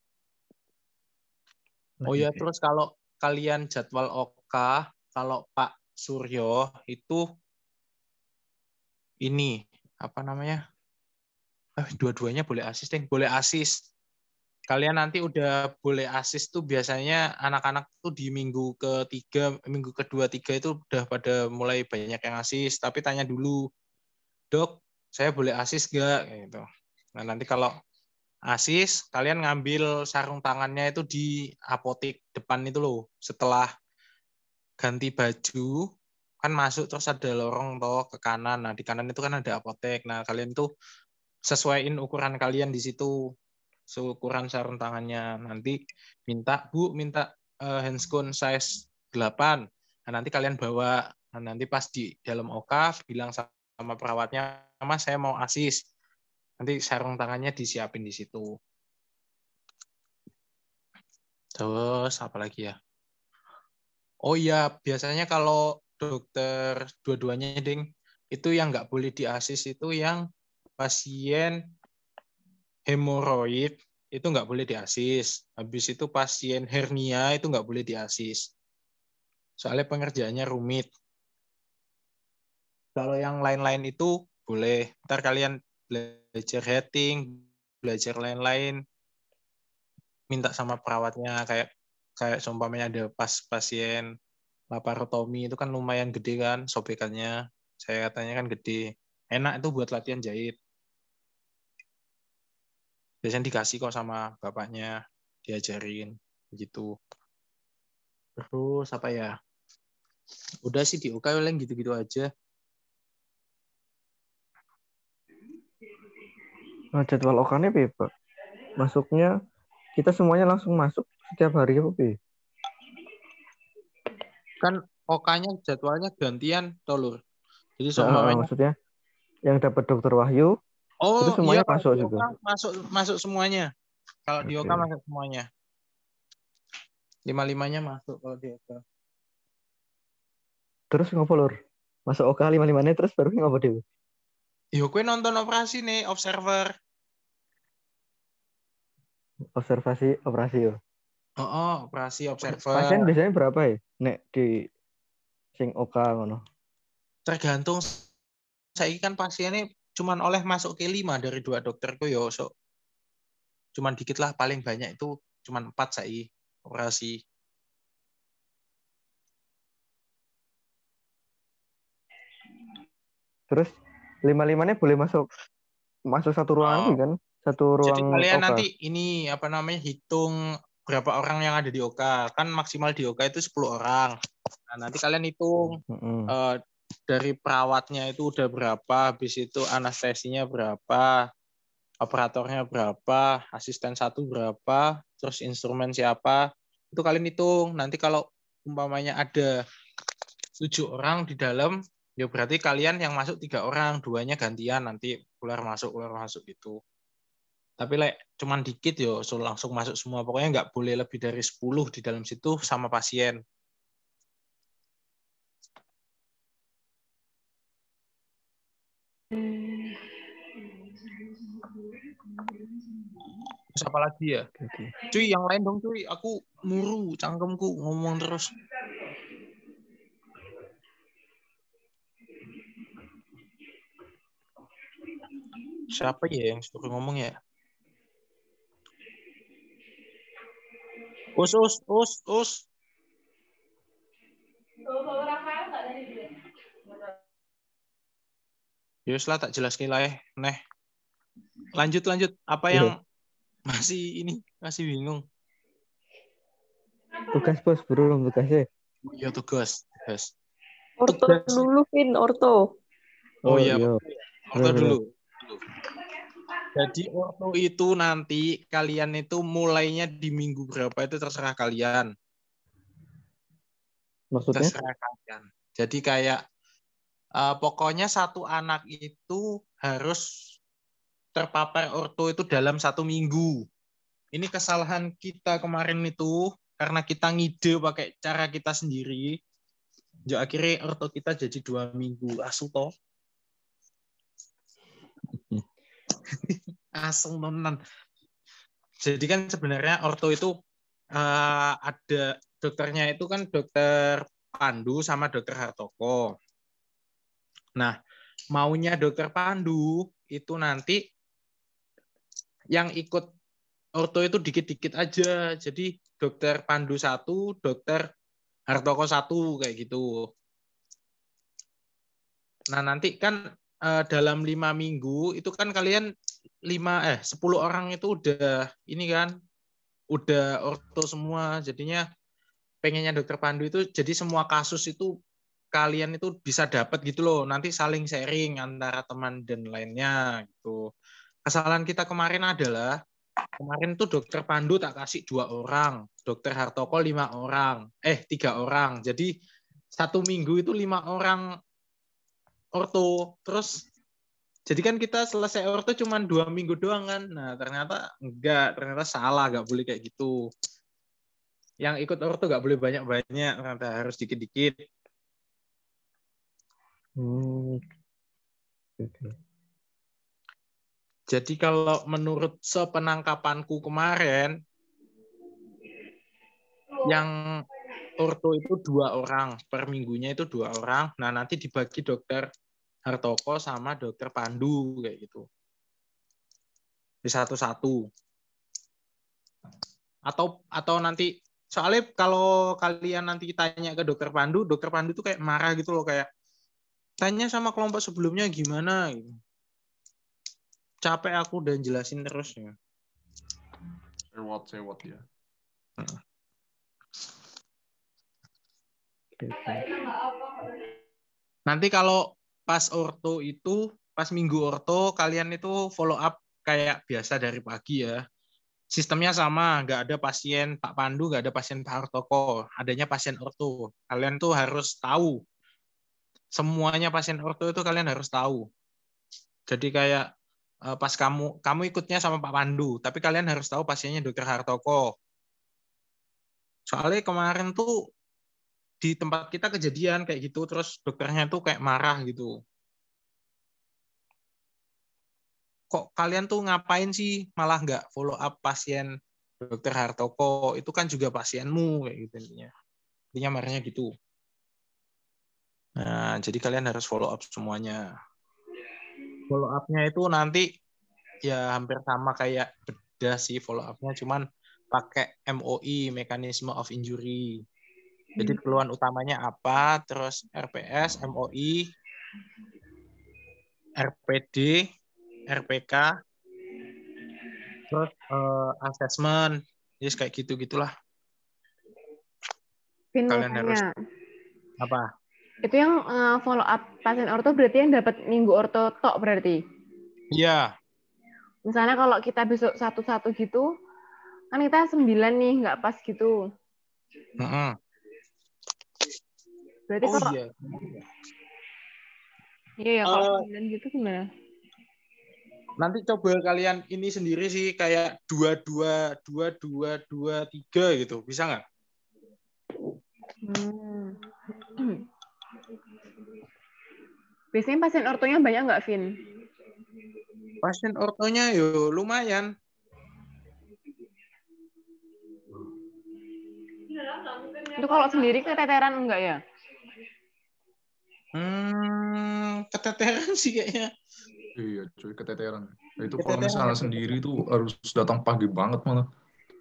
Oh ya, terus kalau kalian jadwal OK, kalau Pak Suryo itu ini, apa namanya? Dua-duanya boleh asis, deh. Boleh asis. Kalian nanti udah boleh asis tuh biasanya anak-anak tuh di minggu kedua, tiga itu udah pada mulai banyak yang asis. Tapi tanya dulu, Dok, saya boleh asis nggak? Gitu. Nah, nanti kalau asis, kalian ngambil sarung tangannya itu di apotek depan itu loh. Setelah ganti baju, kan masuk terus ada lorong toh ke kanan. Nah, di kanan itu kan ada apotek. Nah, kalian tuh sesuaiin ukuran kalian di situ. Seukuran sarung tangannya. Nanti minta handscone size 8. Nah, nanti kalian bawa. Nah, nanti pas di dalam OK bilang sama perawatnya, Mas saya mau asis. Nanti sarung tangannya disiapin di situ. Terus apa lagi ya? Oh iya, biasanya kalau dokter dua-duanya ding, itu yang nggak boleh diasis itu yang pasien hemoroid itu nggak boleh diasis. Habis itu pasien hernia itu nggak boleh diasis. Soalnya pengerjaannya rumit. Kalau yang lain-lain itu boleh. Ntar kalian belajar heading, belajar lain-lain. Minta sama perawatnya kayak seumpamanya ada pasien laparotomi itu kan lumayan gede kan sobekannya. Saya katanya kan gede. Enak itu buat latihan jahit. Biasanya dikasih kok sama bapaknya, diajarin gitu. Terus apa ya? Udah sih di UK yang gitu-gitu aja. Nah, jadwal OK-nya Pak? Masuknya kita semuanya langsung masuk setiap hari apa Pak? Kan OK-nya jadwalnya gantian, Tolur. Jadi seumpamanya maksudnya yang dapat Dokter Wahyu itu semuanya masuk juga. Masuk semuanya. Kalau di OK masuk semuanya. 5-5-nya masuk kalau di OK. Terus ngopo Lur? Masuk OK 5-5-nya terus baru ngopo dhewe? Yo kowe nonton operasi nih, observer. Observasi operasi yo. Operasi observer. Pasien biasanya berapa ya? Nek di sing oka ngono. Tergantung. Saya kan pasiennya cuman oleh masuk ke 5 dari 2 dokterku yo. So, cuman dikit lah, paling banyak itu cuman 4 saya operasi. Terus 5-5-nya boleh masuk satu ruangan kan? Satu Jadi ruang kalian oka. nanti ini hitung berapa orang yang ada di oka. Kan maksimal di oka itu 10 orang. Nah, nanti kalian hitung dari perawatnya itu udah berapa, habis itu anestesinya berapa, operatornya berapa, asisten 1 berapa, terus instrumen siapa. Itu kalian hitung. Nanti kalau umpamanya ada 7 orang di dalam, ya berarti kalian yang masuk 3 orang, 2-nya gantian, nanti keluar masuk gitu. Tapi cuman dikit yo, so langsung masuk semua. Pokoknya nggak boleh lebih dari 10 di dalam situ sama pasien. Terus apa lagi ya? Cuy, yang lain dong cuy. Aku muru, cangkemku ngomong terus. Siapa ya yang suruh ngomong ya? Us. Yus lah, tak jelas nilai. Neh. Lanjut. Apa yang masih bingung? Tugas bos, belum tugasnya. Iya tugas. Orto dulu, Vin, orto. Oh iya. Orto dulu. Jadi orto itu nanti kalian itu mulainya di minggu berapa itu terserah kalian. Maksudnya? Terserah kalian. Jadi kayak pokoknya satu anak itu harus terpapar orto itu dalam 1 minggu. Ini kesalahan kita kemarin itu karena kita ngide pakai cara kita sendiri. Ya akhirnya orto kita jadi 2 minggu. Asu toh. Asal nonan. Jadi kan sebenarnya orto itu ada dokternya itu kan dokter Pandu sama dokter Hartoko. Nah, maunya dokter Pandu itu nanti yang ikut orto itu dikit-dikit aja. Jadi dokter Pandu 1, dokter Hartoko 1 kayak gitu. Nah, nanti kan dalam 5 minggu itu kan kalian 10 orang itu udah ini kan udah orto semua. Jadinya pengennya dokter Pandu itu jadi semua kasus itu kalian itu bisa dapat gitu loh. Nanti saling sharing antara teman dan lainnya gitu. Kesalahan kita kemarin adalah kemarin tuh dokter Pandu tak kasih 2 orang, dokter Hartoko 5 orang, 3 orang. Jadi 1 minggu itu 5 orang orto. Terus jadi kan kita selesai orto cuma 2 minggu doang kan. Nah ternyata ternyata salah, nggak boleh kayak gitu. Yang ikut orto nggak boleh banyak-banyak, ternyata harus dikit-dikit. Jadi kalau menurut sepenangkapanku kemarin, yang orto itu 2 orang, per minggunya itu 2 orang. Nah nanti dibagi dokter Hartoko sama dokter Pandu kayak gitu. Di satu-satu. Atau nanti soalnya kalau kalian nanti tanya ke dokter Pandu itu kayak marah gitu loh, kayak tanya sama kelompok sebelumnya gimana gitu. Capek aku dan jelasin terus ya. Sewot ya. Nanti kalau pas orto itu, pas minggu orto kalian itu follow up kayak biasa dari pagi ya. Sistemnya sama, nggak ada pasien Pak Pandu, nggak ada pasien Pak Hartoko, adanya pasien orto. Kalian tuh harus tahu. Semuanya pasien orto itu kalian harus tahu. Jadi kayak pas kamu ikutnya sama Pak Pandu, tapi kalian harus tahu pasiennya dokter Hartoko. Soalnya kemarin tuh di tempat kita kejadian kayak gitu, terus dokternya tuh kayak marah gitu. Kok kalian tuh ngapain sih malah nggak follow up pasien Dokter Hartoko itu kan juga pasienmu kayak gitu intinya. Intinya marahnya gitu. Nah, jadi kalian harus follow up semuanya. Follow up-nya itu nanti ya hampir sama kayak bedah sih follow up-nya, cuman pakai MOI, Mechanism of Injury. Jadi keluhan utamanya apa, terus RPS, MOI, RPD, RPK, terus assessment, just kayak gitu-gitulah. Kalian harus apa? Itu yang follow up pasien orto berarti yang dapat minggu orto tok berarti? Iya. Misalnya kalau kita besok 1-1 gitu, kan kita 9 nih, nggak pas gitu. Berarti kalau iya. Iya ya, kalau 9 gitu gimana? Nanti coba kalian ini sendiri sih kayak 2-2, 2-2, 2-3 gitu. Bisa nggak? Biasanya pasien ortonya banyak nggak, Vin? Pasien ortonya yo lumayan. Itu kalau sendiri keteteran enggak ya? Keteteran sih kayaknya. Iya cuy, keteteran. Itu kalau misalnya sendiri tuh harus datang pagi banget malah.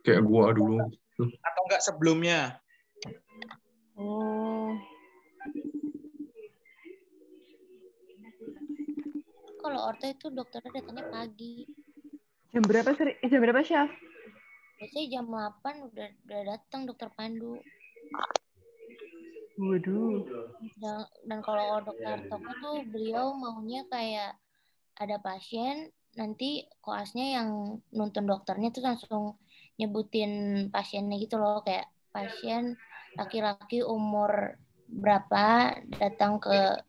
Kayak gua dulu. Atau enggak sebelumnya. Oh. Kalau orto itu dokternya datangnya pagi. Jam berapa, Syaf? Biasanya jam 8 udah datang dokter Pandu. Waduh. Dan kalau dokter Hartoko tuh beliau maunya kayak ada pasien, nanti koasnya yang nuntun dokternya tuh langsung nyebutin pasiennya gitu loh, kayak pasien laki-laki umur berapa datang ke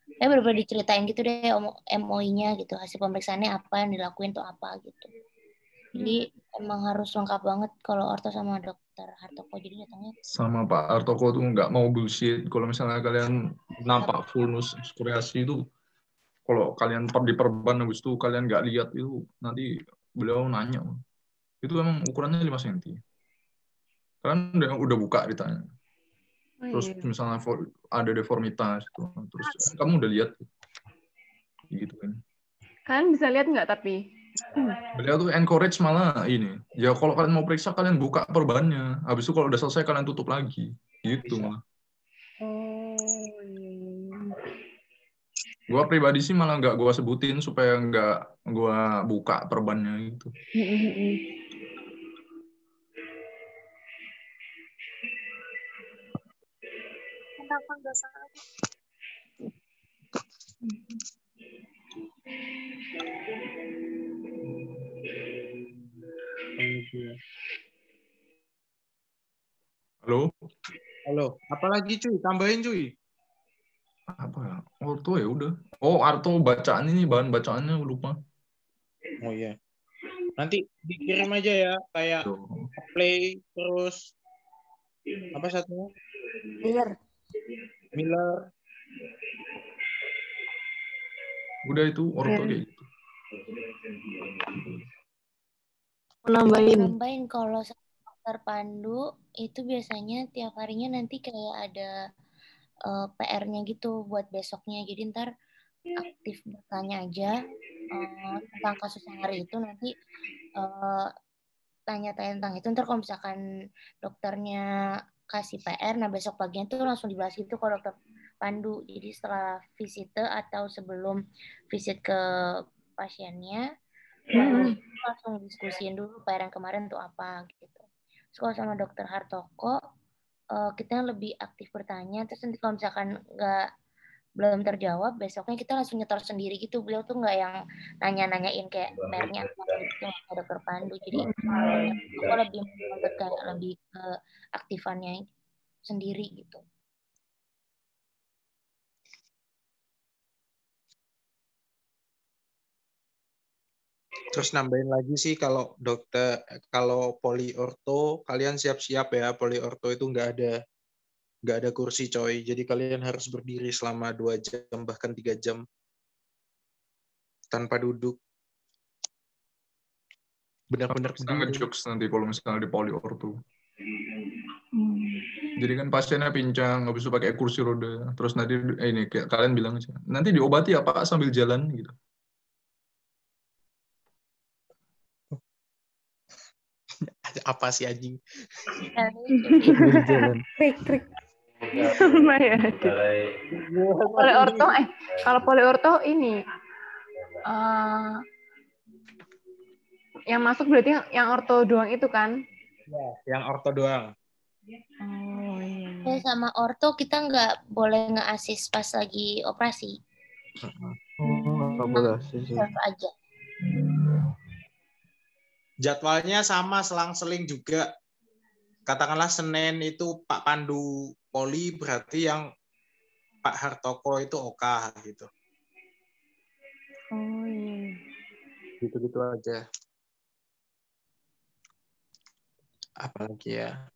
bener-bener diceritain gitu deh MOI-nya gitu, hasil pemeriksaannya apa, yang dilakuin tuh apa gitu. Jadi emang harus lengkap banget kalau orto sama dokter Hartoko. Jadi datangnya sama Pak Hartoko tuh nggak mau bullshit. Kalau misalnya kalian nampak fulnus skoriasi itu, kalau kalian diperban habis itu kalian nggak lihat itu, nanti beliau nanya. Itu emang ukurannya 5 cm. Kalian udah buka ditanya. Terus misalnya ada deformitas, terus kamu udah lihat. Gitu kan. Kalian bisa lihat nggak tapi? Beliau tuh encourage malah ini. Ya kalau kalian mau periksa, kalian buka perbannya. Habis itu kalau udah selesai, kalian tutup lagi. Gitu malah. Gua pribadi sih malah nggak gua sebutin supaya nggak gua buka perbannya gitu. kenapa nggak salah? Halo, apalagi cuy? Tambahin cuy. Apa ya? Orto ya udah. Oh, Arto bacaan ini, bahan bacaannya lupa. Oh iya. Nanti dikirim aja ya, kayak play terus apa satunya? Miller. Udah itu orto kayak gitu. Nambahin kalau dokter Pandu itu biasanya tiap harinya nanti kayak ada PR-nya gitu buat besoknya. Jadi ntar aktif bertanya aja tentang kasus yang hari itu, nanti tanya-tanya tentang itu. Ntar kalau misalkan dokternya kasih PR, nah besok paginya tuh langsung dibahas gitu kalau dokter Pandu. Jadi setelah visite atau sebelum visit ke pasiennya, langsung diskusiin dulu PR yang kemarin tuh apa gitu. Terus kalau sama dokter Hartoko, kita lebih aktif bertanya. Terus nanti kalau misalkan belum terjawab, besoknya kita langsung nyetor sendiri gitu. Beliau tuh nggak yang nanya-nanyain kayak PR-nya apa gitu ke dokter Pandu. Jadi aku lebih kayak lebih ke aktifannya sendiri gitu. Terus nambahin lagi sih kalau poliorto kalian siap-siap ya, poliorto itu nggak ada kursi coy. Jadi kalian harus berdiri selama 2 jam bahkan 3 jam tanpa duduk. benar-benar peduli. Ngejokes nanti kalau misalnya di poli orto. Jadi kan pasiennya pincang, habis itu pakai kursi roda. Terus nanti ini kayak kalian bilang aja, nanti diobati ya Pak sambil jalan gitu. Apa sih anjing? Jalan. Trik. Sama ya. Kalau poliorto ini yang masuk berarti yang orto doang itu kan? Ya, yang orto doang. Oh iya. Ya, sama orto kita nggak boleh nge-assist pas lagi operasi. Nggak boleh sih. Self aja. Jadwalnya sama selang-seling juga. Katakanlah Senin itu Pak Pandu Poli, berarti yang Pak Hartoko itu OK gitu. Oh iya. Gitu-gitu aja. Apalagi ya?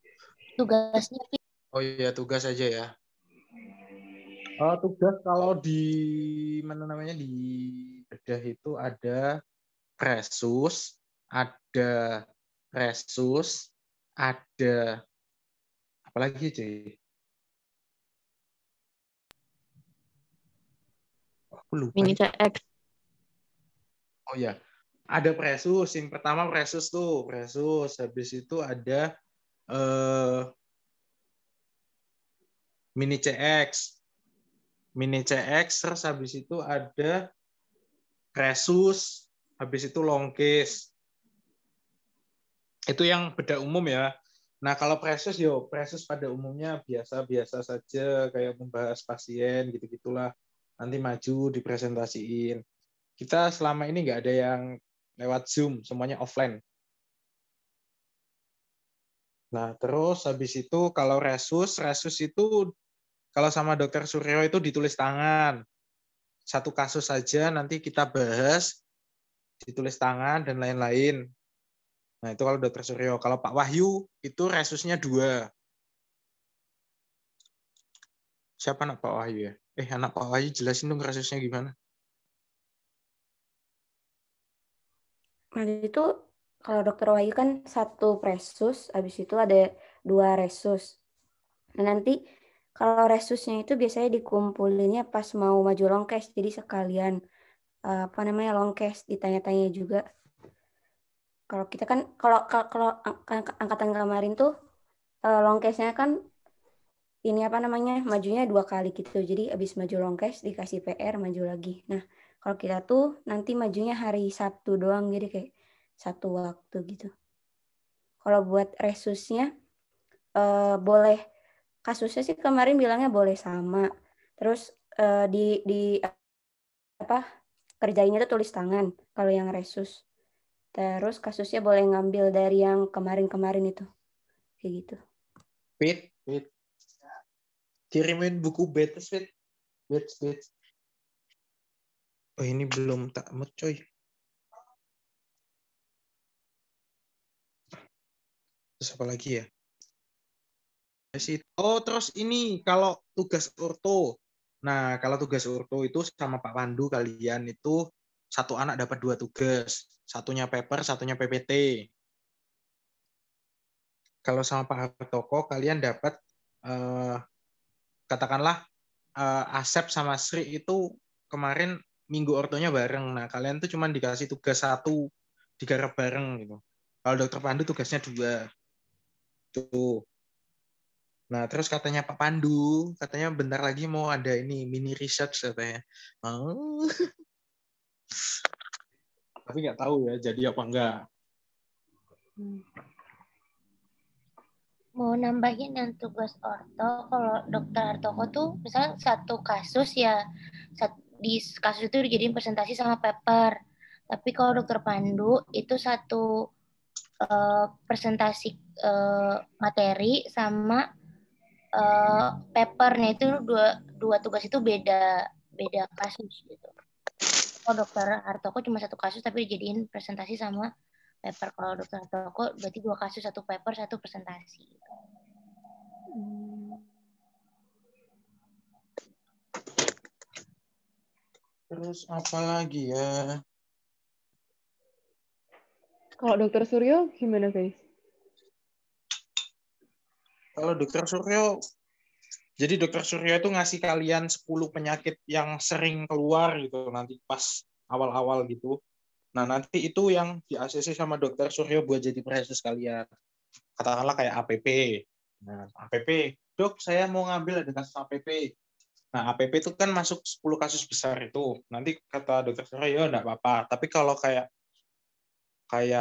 Tugasnya Oh iya, tugas aja ya. Tugas kalau di mana namanya di bedah itu ada resus, ada apalagi cuy? Aku lupa. Mini CX. Oh ya, ada presus. Yang pertama presus tuh, presus. Habis itu ada mini CX. Mini CX, terus habis itu ada presus, habis itu long case. Itu yang bedah umum ya. Nah, kalau presus presus pada umumnya biasa-biasa saja, kayak membahas pasien gitu-gitulah. Nanti maju dipresentasiin. Kita selama ini nggak ada yang lewat Zoom, semuanya offline. Nah, terus habis itu kalau resus itu kalau sama Dokter Suryo itu ditulis tangan. Satu kasus saja nanti kita bahas, ditulis tangan dan lain-lain. Nah, itu kalau Dokter Suryo. Kalau Pak Wahyu itu resusnya 2. Siapa anak Pak Wahyu ya? Anak Pak Wahyu jelasin dong resusnya gimana. Nah, itu kalau Dokter Wahyu kan 1 presus, habis itu ada 2 resus. Nah, nanti kalau resusnya itu biasanya dikumpulinnya pas mau maju long case, jadi sekalian long case ditanya-tanya juga. Kalau kita kan kalau angkatan kemarin tuh long case-nya kan ini majunya 2 kali gitu. Jadi habis maju long case dikasih PR maju lagi. Nah, kalau kita tuh nanti majunya hari Sabtu doang, jadi kayak satu waktu gitu. Kalau buat resusnya boleh, kasusnya sih kemarin bilangnya boleh sama. Terus di kerjainnya tuh tulis tangan kalau yang resus. Terus kasusnya boleh ngambil dari yang kemarin-kemarin itu. Kayak gitu. Fit. Kirimin buku betes, Fit. Oh, ini belum tak mood, coy. Terus apa lagi ya? Oh, terus ini kalau tugas orto. Nah, kalau tugas orto itu sama Pak Pandu kalian itu satu anak dapat 2 tugas. Satunya paper, satunya PPT. Kalau sama Pak Hartoko kalian dapat katakanlah Asep sama Sri itu kemarin minggu ortonya bareng. Nah, kalian tuh cuma dikasih tugas 1 digarap bareng gitu. Kalau Dokter Pandu tugasnya 2. Tuh. Nah, terus katanya Pak Pandu, katanya bentar lagi mau ada ini mini research katanya. Tapi nggak tahu ya jadi apa enggak. mau nambahin yang tugas orto, kalau Dokter Hartoko tuh misalnya 1 kasus ya, di kasus itu dijadiin presentasi sama paper. Tapi kalau Dokter Pandu itu 1 presentasi materi sama papernya itu dua tugas itu beda kasus gitu. Kalau Dokter Hartoko cuma 1 kasus tapi dijadiin presentasi sama paper. Kalau Dokter Hartoko berarti 2 kasus, 1 paper, 1 presentasi. Terus apa lagi ya? Kalau dokter Suryo gimana guys? Kalau dokter Suryo, jadi dokter Suryo itu ngasih kalian 10 penyakit yang sering keluar gitu nanti pas awal-awal gitu. Nah, nanti itu yang di ACC sama dokter Suryo buat jadi presus kalian. Katakanlah kayak APP. Nah, APP, dok saya mau ngambil ada kasus APP. Nah, APP itu kan masuk 10 kasus besar itu. Nanti kata dokter Suryo, ya enggak apa-apa. Tapi kalau kayak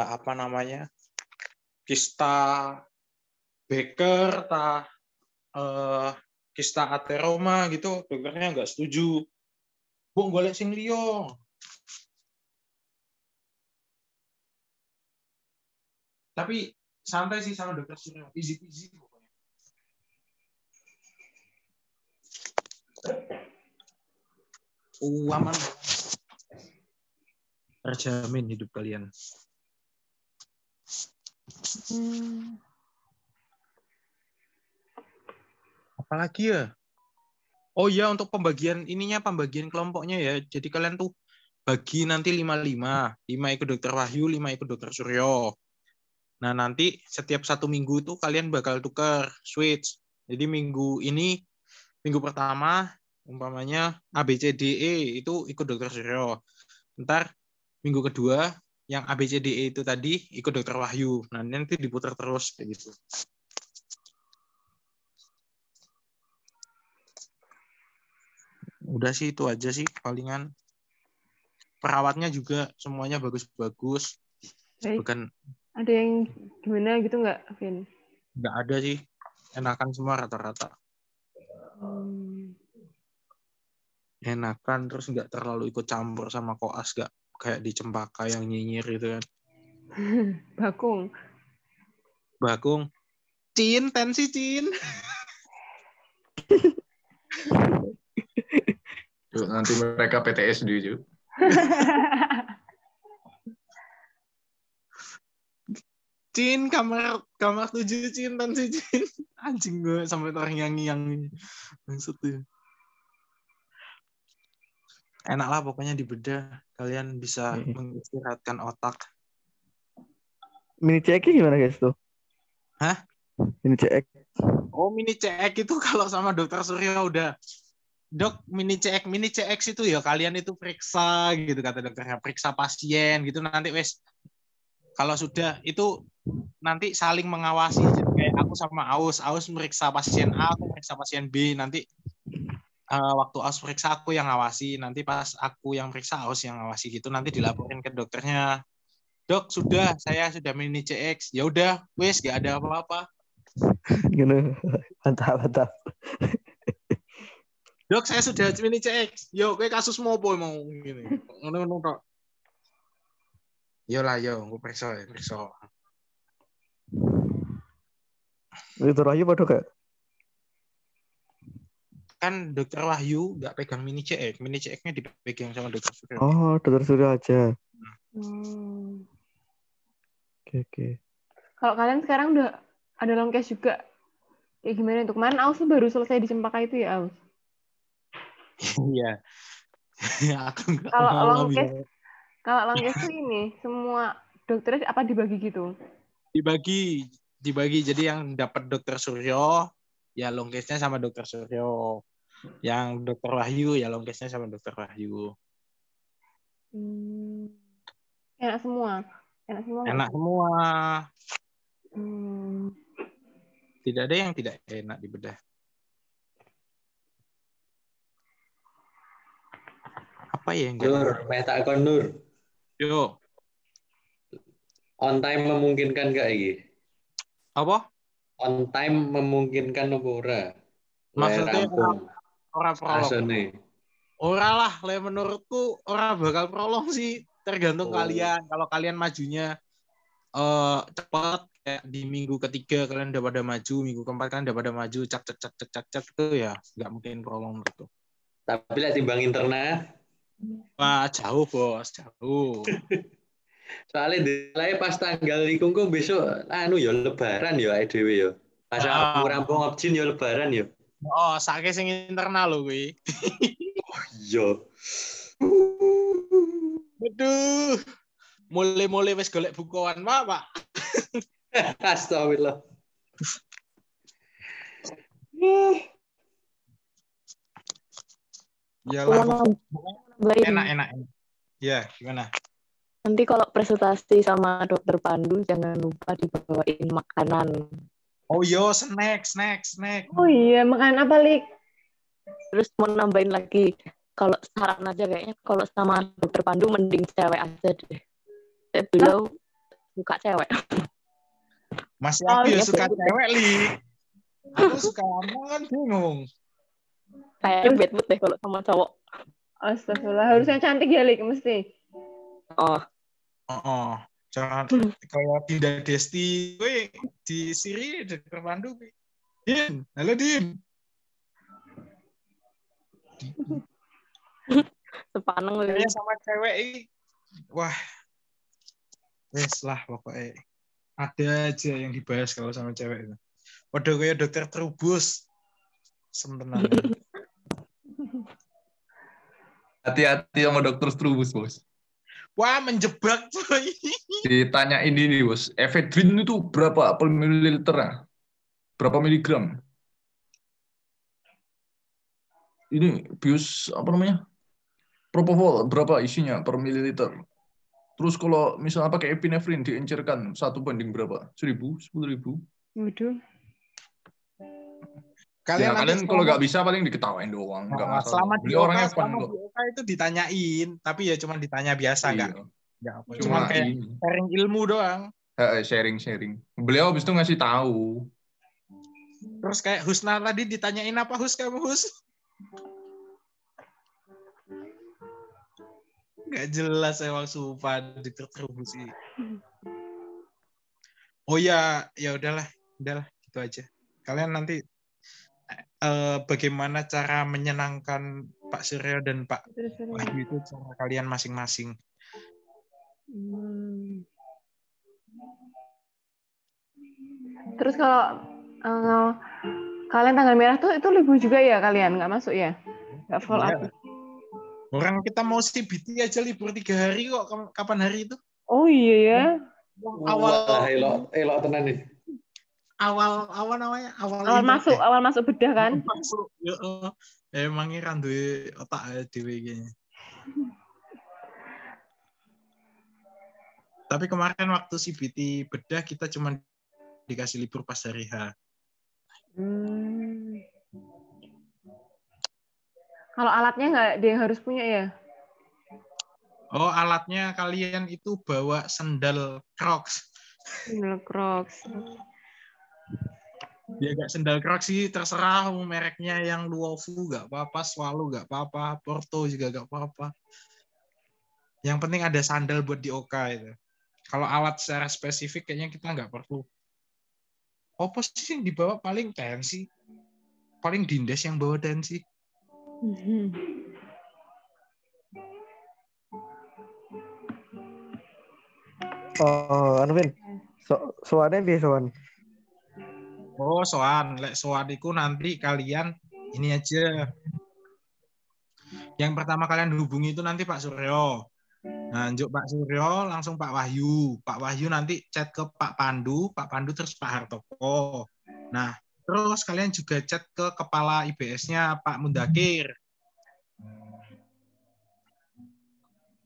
apa namanya, kista Becker, kista ateroma gitu, dokternya nggak setuju. Bu, golek sing liyo. Tapi santai sih sama dokter Suryo, easy-easy pokoknya. Aman. Terjamin hidup kalian. Apalagi ya? Oh ya, untuk pembagian kelompoknya ya. Jadi kalian tuh bagi nanti 5-5. 5 ikut dokter Wahyu, 5 ikut dokter Suryo. Nah, nanti setiap 1 minggu tuh kalian bakal tukar switch. Jadi minggu pertama umpamanya ABCDE itu ikut dokter Suryo. Ntar minggu kedua yang ABCDE itu tadi ikut dokter Wahyu. Nah, nanti diputar terus kayak gitu. Udah sih itu aja sih palingan. Perawatnya juga semuanya bagus-bagus. Bukan ada yang gimana gitu nggak, Vin? Nggak ada sih. Enakan semua rata-rata. Enakan terus nggak terlalu ikut campur sama koas, nggak kayak di Cempaka yang nyinyir gitu kan. Bakung. Cin, tensi Cin. Nanti mereka PTS dulu. Cin, kamar 7 Cin, tensi Cin. Anjing gue sampai terngiang-ngiang. Maksud tuh. Enak lah pokoknya di bedah. Kalian bisa mengistirahatkan otak. Mini CX gimana guys tuh? Hah? Mini CX. Oh, mini CX itu kalau sama dokter Suryo udah. Dok, mini CX itu ya kalian itu periksa gitu kata dokternya. Periksa pasien gitu nanti wes. Kalau sudah itu nanti saling mengawasi. Jadi kayak aku sama Aus meriksa pasien A, aku meriksa pasien B. Nanti waktu Aus periksa aku yang ngawasi, nanti pas aku yang periksa Aus yang ngawasi gitu, nanti dilaporin ke dokternya. Dok, saya sudah mini CX. Ya udah, wes gak ada apa-apa. Gitu. Mantap. Dok, saya sudah mini CX. Yo, kayak kasus mau gini. Ngono tok. Yo lah, gue periksa. Dokter Wahyu pada kayak? Kan dokter Wahyu nggak pegang mini CX. Mini CX-nya dipegang sama dokter Suryo. Oh, dokter Suryo aja. Oke. Kalau kalian sekarang udah ada long case juga. Kayak gimana itu? Kemarin Aus baru selesai di Cempaka itu ya, Aus? Iya. Kalau long case tuh ini, semua dokternya apa dibagi gitu? Dibagi. Jadi yang dapat dokter Suryo, ya long case-nya sama dokter Suryo. Yang dokter Wahyu, ya long case-nya sama dokter Wahyu. Enak semua. Enak semua. Tidak ada yang tidak enak di bedah. Apa ya yang Nur, meta akun Nur. Yo. On time memungkinkan gak ini? Apa? On time memungkinkan apa ora? Maksudnya ora prolong. Asane. Ora lah, menurutku ora bakal prolong sih. Tergantung kalian. Kalau kalian majunya cepat kayak di minggu ketiga kalian udah pada maju, minggu keempat kalian udah pada maju, cak itu ya nggak mungkin prolong gitu. Tapi lah timbang internet. Wah, jauh bos, jauh. Soalnya dilai pas tanggal iku besok ya lebaran ya dhewe ya. Pas aku rampung objin ya lebaran ya. Oh, saking sing internal lho kuwi. Oh iya. Aduh. mulai wis golek bukuan, Pak. Astagfirullah. Iyalah, nambahin. enak. Ya, gimana? Nanti kalau presentasi sama dokter Pandu jangan lupa dibawain makanan. Oh yo, snack. Oh iya, makan apa, Lik? Terus mau nambahin lagi, kalau saran aja kayaknya kalau sama dokter Pandu mending cewek aja deh. Beliau suka cewek. Masih aku ya suka cewek, Li. Aku suka ngomong kan bingung. Kayaknya bad deh kalau sama cowok. Astagfirullah, harusnya cantik ya, Lik, mesti. Oh. Jangan kalau Dinda Desti, gue di Siri dokter Pandu. Din, halo Din. Sepaneng Kayaknya sama cewek ini. Wah. Wes lah pokoknya. Ada aja yang dibahas kalau sama cewek itu. Waduh kayak dokter Trubus. Sementenan. Hati-hati sama dokter Trubus, Bos. Wah, menjebak coy. Ditanya ini nih, Bos. Ephedrine itu berapa per mililiter? Berapa miligram? Ini bius apa namanya? Propofol berapa isinya per mililiter? Terus kalau misalnya pakai epinefrin diencerkan 1 banding berapa? 1.000, 10.000? Waduh. Kalian kalau nggak bisa paling diketawain doang, nggak masalah. Selama di Orangnya fun selama kok. di Oka itu ditanyain, tapi ya cuma ditanya biasa nggak? Cuma kayak sharing ilmu doang. Sharing. Beliau habis itu ngasih tahu. Terus kayak Husna tadi ditanyain apa kamu Hus? Nggak jelas emang sumpah diterus sih. Oh ya udahlah gitu aja. Kalian nanti bagaimana cara menyenangkan Pak Suryo dan Pak Wahyu itu cara kalian masing-masing. Terus kalau kalian tanggal merah tuh itu libur juga ya kalian? Nggak masuk ya? Nggak follow up? Orang kita mau CBT aja libur 3 hari kok. Kapan hari itu? Oh iya ya. Elok tenan nih. Awal masuk bedah kan? Masuk. Emangnya kan duwe otak dhewe kayaknya. Tapi kemarin waktu CBT bedah kita cuma dikasih libur pas hari H. Kalau alatnya nggak dia yang harus punya ya? Oh, alatnya kalian itu bawa sendal Crocs. Sendal Crocs. Ya nggak sendal Crocs sih, terserah mereknya yang Luofu nggak apa-apa, Swallow nggak apa-apa, Porto juga nggak apa-apa. Yang penting ada sandal buat di Oka itu. Kalau alat secara spesifik kayaknya kita nggak perlu. Apa sih yang dibawa paling tensi? Paling Dindes yang bawa tensi. Oh, Vin. Soalnya biasa soan. Oh, soan. Lek soan itu nanti kalian ini aja. Yang pertama kalian hubungi itu nanti Pak Suryo. Nah, njuk Pak Suryo langsung Pak Wahyu. Pak Wahyu nanti chat ke Pak Pandu terus Pak Hartoko. Nah, terus kalian juga chat ke kepala IBS-nya Pak Mundakir.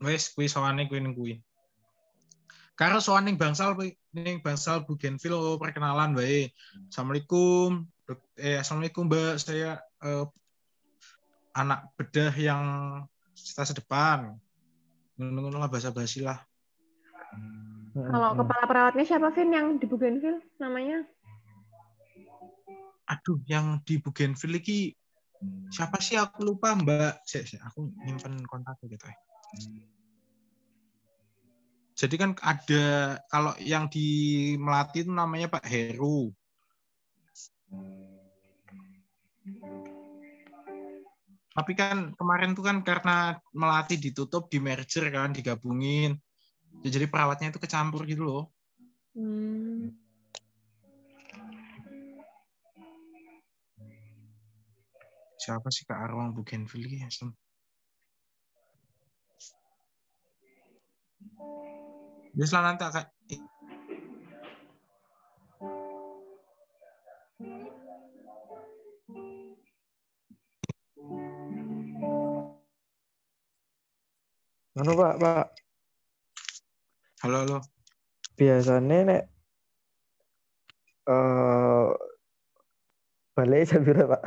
Wes kuwi soane kuwi. Karo soan ning bangsal Bougainville perkenalan wae. Assalamualaikum. Assalamualaikum Mbak, saya anak bedah yang stase depan. Ngono lah basa-basi lah. Kalau kepala perawatnya siapa Vin yang di Bougainville namanya? Aduh, yang di Bougainville iki siapa sih aku lupa Mbak. Aku nyimpen kontak gitu ya. Jadi kan ada kalau yang di Melati itu namanya Pak Heru. Tapi kan kemarin tuh kan karena Melati ditutup, di merger kan, digabungin. Ya, jadi perawatnya itu kecampur gitu loh. Siapa sih Kak Arwang Bougainville ya? Wis lah nanti akan Anu Pak. Halo. Biasanya nek balik jam berapa Pak?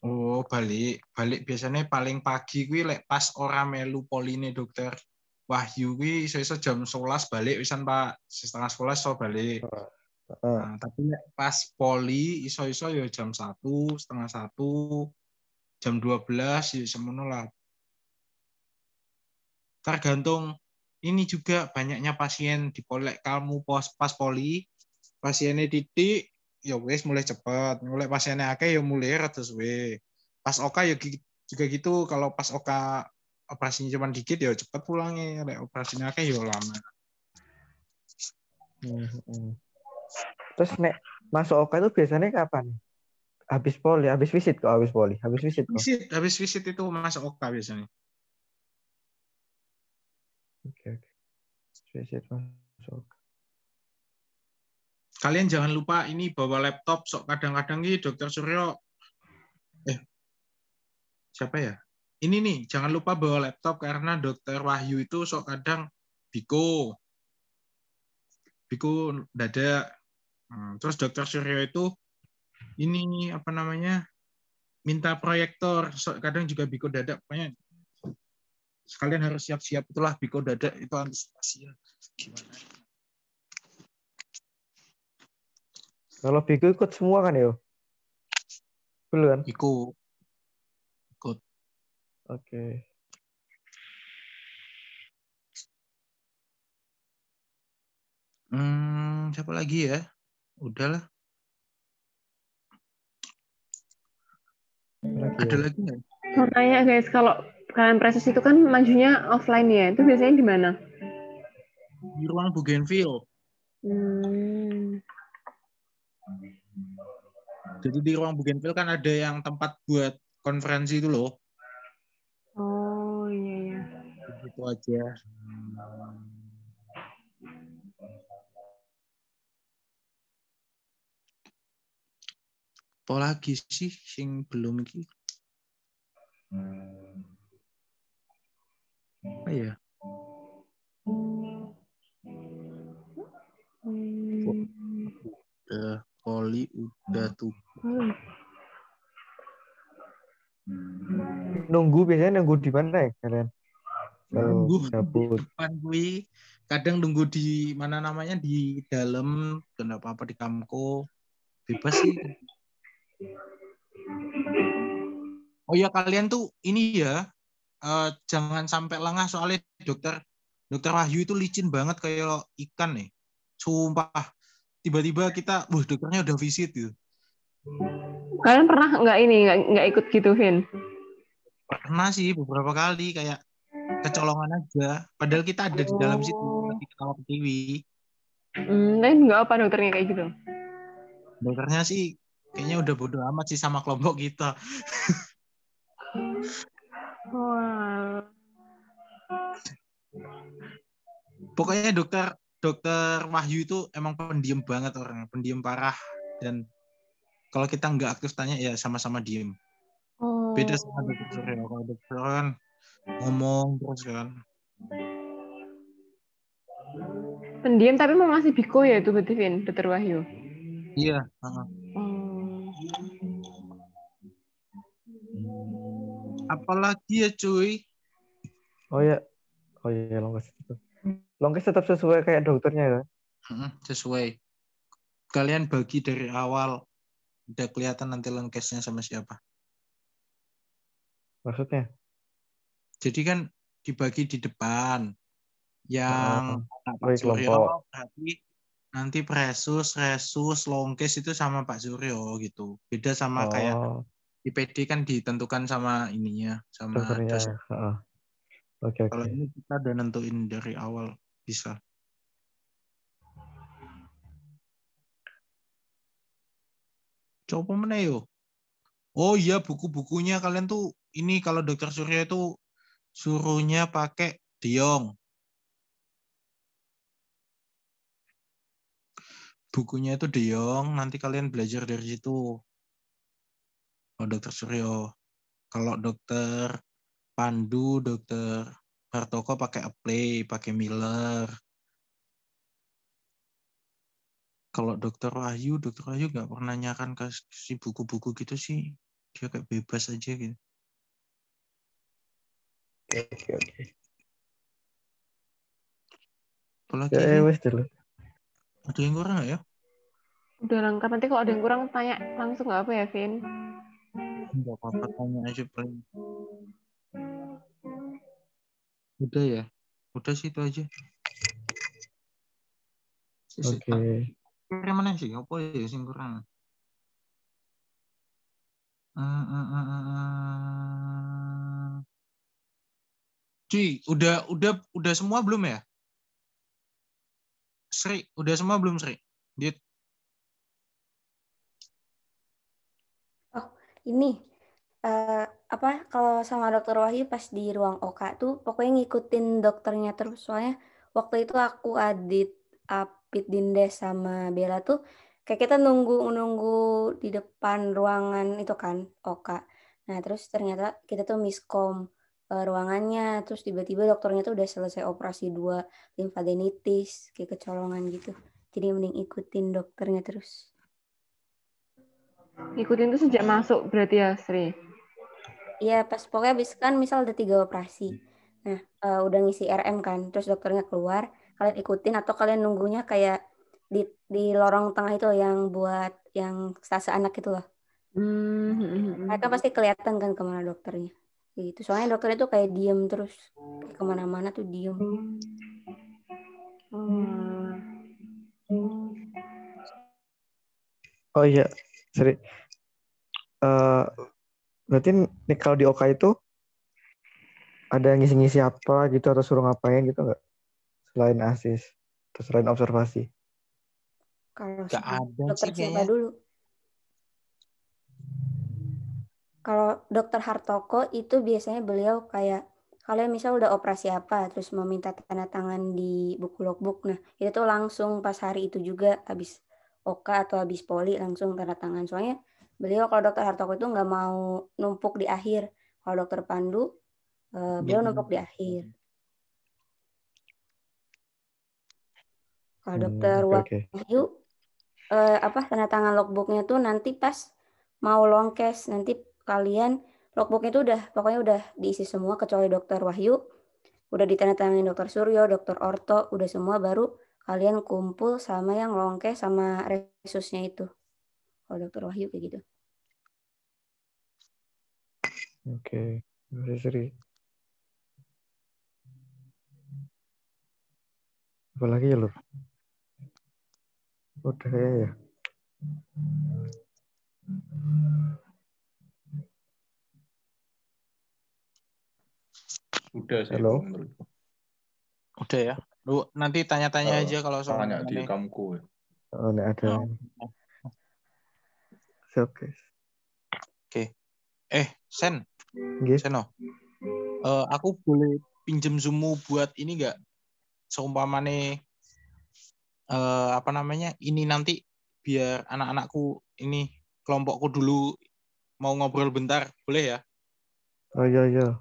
Oh, balik biasanya paling pagi kuwi lek pas ora melu poline dokter Wahyu kuwi iso-iso jam 11 balik wisan Pak. Setengah 11 so balik. Nah, tapi lek pas poli iso-iso ya jam 1, setengah 1, jam 12 ya semono lah. Tergantung ini juga banyaknya pasien di poli. Lek kamu pas poli pasiennya titik ya wes mulai cepat. Mulai pasiennya akeh ya mulai rada suwe. Pas oka ya juga gitu, kalau pas oka operasinya cuma dikit ya cepat pulangnya. Lek operasinya akeh ya lama. Terus nek masuk oka itu biasanya kapan? Habis poli, habis visit kok, habis visit itu masuk oka biasanya. Oke. Visit masuk. Kalian jangan lupa ini bawa laptop. Sok kadang-kadang nih Dokter Suryo. Siapa ya? Ini nih, jangan lupa bawa laptop karena Dokter Wahyu itu sok kadang biko dada. Terus Dokter Suryo itu ini apa namanya? Minta proyektor. Sok kadang juga biko dada. Pokoknya sekalian harus siap-siap itulah biko dada itu antisipasi. Gimana? Kalau Biku ikut semua kan ya? Belum kan? Ikut. Oke. Siapa lagi ya? Udahlah. Ada lagi nggak? Mau tanya guys, kalau kalian presis itu kan majunya offline ya, itu biasanya di mana? Di ruang Bougainville. Jadi di ruang Bougainville kan ada yang tempat buat konferensi itu loh. Oh iya. Begitu aja. Apa lagi sih sing belum iki? Apa ya? Poli udah tuh. Biasanya nunggu di mana ya kalian? Nunggu di depan gue. Kadang nunggu di mana namanya di dalam, dan apa-apa di kamko. Bebas sih. Oh ya kalian tuh ini ya jangan sampai lengah soalnya dokter Wahyu itu licin banget kayak ikan nih. Sumpah. Tiba-tiba kita, dokternya udah visit gitu. Kalian pernah nggak ikut gitu, Vin? Pernah sih beberapa kali kayak kecolongan aja. Padahal kita ada di dalam situ lagi ketawa ke TV. Tapi nggak apa dokternya kayak gitu? Dokternya sih kayaknya udah bodo amat sih sama kelompok kita. Wow. Pokoknya dokter Wahyu itu emang pendiam banget orangnya, pendiam parah, dan kalau kita nggak aktif tanya ya sama-sama diem. Beda sama dokter Suryo. Kalau dokter kan ngomong terus kan. Pendiam tapi mau ngasih biko ya itu berarti Vin, dokter Wahyu. Iya. Apalagi ya cuy? Oh ya Longkes tetap sesuai kayak dokternya ya? Sesuai. Kalian bagi dari awal, udah kelihatan nanti longkesnya sama siapa. Maksudnya? Jadi kan dibagi di depan. Yang Pak Suryo berarti nanti Presus, Longkes itu sama Pak Suryo gitu. Beda sama kayak IPD kan ditentukan sama ininya, sama dosen. Oke. Kalau ini kita udah nentuin dari awal bisa. Coba mana yo? Oh iya, buku-bukunya kalian tuh ini kalau dokter Suryo itu suruhnya pakai Diong. bukunya itu De Jong, nanti kalian belajar dari situ. Oh, Dokter Suryo. Kalau Dokter Pandu, Dokter Hartoko pakai Apply, pakai Miller. Kalau Dokter Wahyu nggak pernah nyakan kasih buku-buku gitu sih. Dia kayak bebas aja gitu. Oke. Apalagi Ya, wes dulu. ada yang kurang nggak ya? Udah lengkap. Nanti kalau ada yang kurang tanya langsung nggak apa ya, Vin? Nggak apa-apa, tanya aja paling. Udah ya? Udah sih itu aja. Oke. Kira mana sih? Apa ya sing kurang? Cuy, udah semua belum ya? Sri, udah semua belum Sri? Dit. Oh, ini apa kalau sama Dokter Wahyu pas di ruang OK tuh pokoknya ngikutin dokternya terus. Soalnya waktu itu aku Apit, Dindes sama Bella tuh kayak kita nunggu di depan ruangan itu kan OK. Nah terus ternyata kita tuh miskom ruangannya, terus tiba-tiba dokternya tuh udah selesai operasi 2 limfadenitis kayak kecolongan gitu. Jadi mending ikutin dokternya terus. Ngikutin tuh sejak masuk berarti ya, Sri? Iya, pas pokoknya habis kan misal ada 3 operasi. Nah, udah ngisi RM kan, terus dokternya keluar, kalian ikutin atau kalian nunggunya kayak di lorong tengah itu yang buat yang stase anak itu loh. Mereka pasti kelihatan kan kemana dokternya. Gitu. Soalnya dokternya tuh kayak diem terus, kayak kemana-mana tuh diem. Oh iya, Sri. Berarti nih kalau di OK itu ada ngisi-ngisi apa gitu atau suruh ngapain gitu nggak? Selain asis, atau selain observasi? Kalau Gak ada dokter sih siapa kayaknya. dulu? Kalau Dokter Hartoko itu biasanya beliau kayak kalian misal udah operasi apa, terus mau minta tanda tangan di buku logbook. Nah, itu tuh langsung pas hari itu juga habis OK atau habis poli langsung tanda tangan. Soalnya beliau kalau Dokter Hartoko itu nggak mau numpuk di akhir. Kalau Dokter Pandu, beliau numpuk di akhir. Kalau Dokter Wahyu, tanda tangan logbooknya tuh nanti pas mau long case, nanti kalian logbooknya itu pokoknya udah diisi semua kecuali Dokter Wahyu, udah ditandatangani Dokter Suryo, Dokter Orto, udah semua baru kalian kumpul sama yang long case sama resusnya itu. Kalau Dokter Wahyu kayak gitu. Oke, Sri. Apalagi ya, Lur? Udah ya. Udah sih. Halo. Udah ya. Lu nanti tanya-tanya aja kalau soal tanya di kamuku. Oh, enggak ada. Oke. Sen. Yes. Seno. Aku boleh pinjem Zoom-mu buat ini enggak? Seumpamane ini nanti biar anak-anakku ini kelompokku dulu mau ngobrol bentar, boleh ya? Oh iya.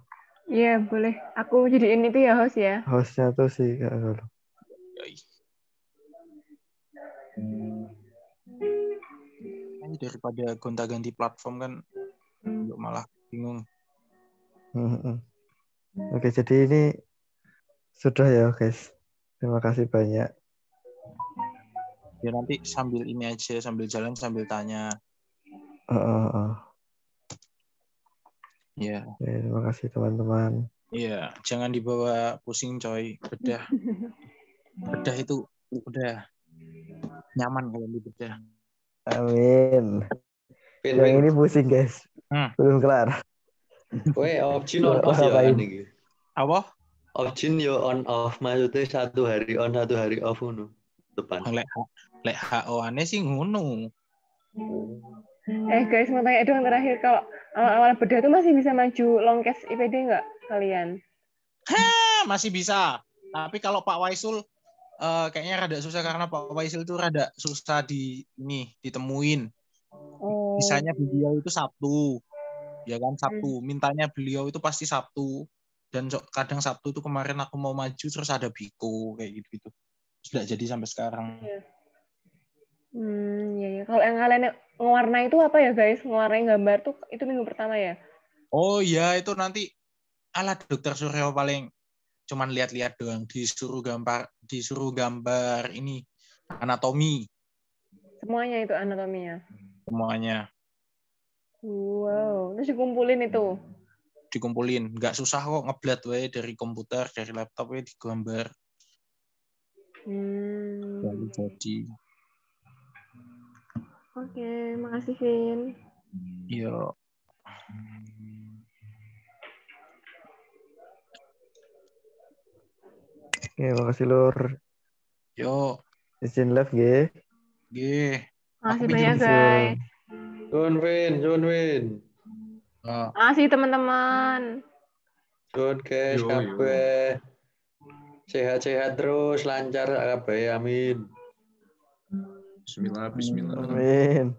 Iya, boleh. Aku jadiin itu ya host ya. Hostnya tuh sih Kak Lulu. Daripada gonta-ganti platform kan malah bingung. Oke, jadi ini sudah ya guys. Terima kasih banyak. Ya nanti sambil ini aja, sambil jalan sambil tanya. Ya. Terima kasih teman-teman. Iya, jangan dibawa pusing coy. Bedah itu udah nyaman kalau di bedah. Amin. Yang ini pusing guys. Belum kelar. Weh, option on off ya ini. Apa? Option yo on off, maksudnya 1 hari on 1 hari off ngono. Depan. Lek HO aneh sih ngono. Guys, mau tanya dong terakhir, kalau awal bedah itu masih bisa maju long case IPD nggak kalian? Masih bisa. Tapi kalau Pak Waisul kayaknya rada susah karena Pak Waisil tuh rada susah ditemuin. Misalnya beliau itu Sabtu, ya kan Sabtu. Mintanya beliau itu pasti Sabtu. Dan kadang Sabtu tuh kemarin aku mau maju terus ada Biko kayak gitu. Sudah jadi sampai sekarang. Ya. Kalau yang kalian ngewarna itu apa ya guys? Ngewarnain gambar tuh itu minggu pertama ya? Oh iya itu nanti Dokter Suryo paling cuman lihat-lihat doang, disuruh gambar ini anatomi. Semuanya itu anatominya. Semuanya. Wow, terus dikumpulin itu. Dikumpulin, nggak susah kok ngeblat wae dari komputer, dari laptop wae digambar. Jadi. Oke, makasih Vin. Iya. Oke, makasih Lur. Yo. Izin live G. Makasih banyak guys. John Win. Makasih teman-teman. John guys, kabeh. Sehat-sehat terus, lancar kabeh, amin. Bismillah. Amin.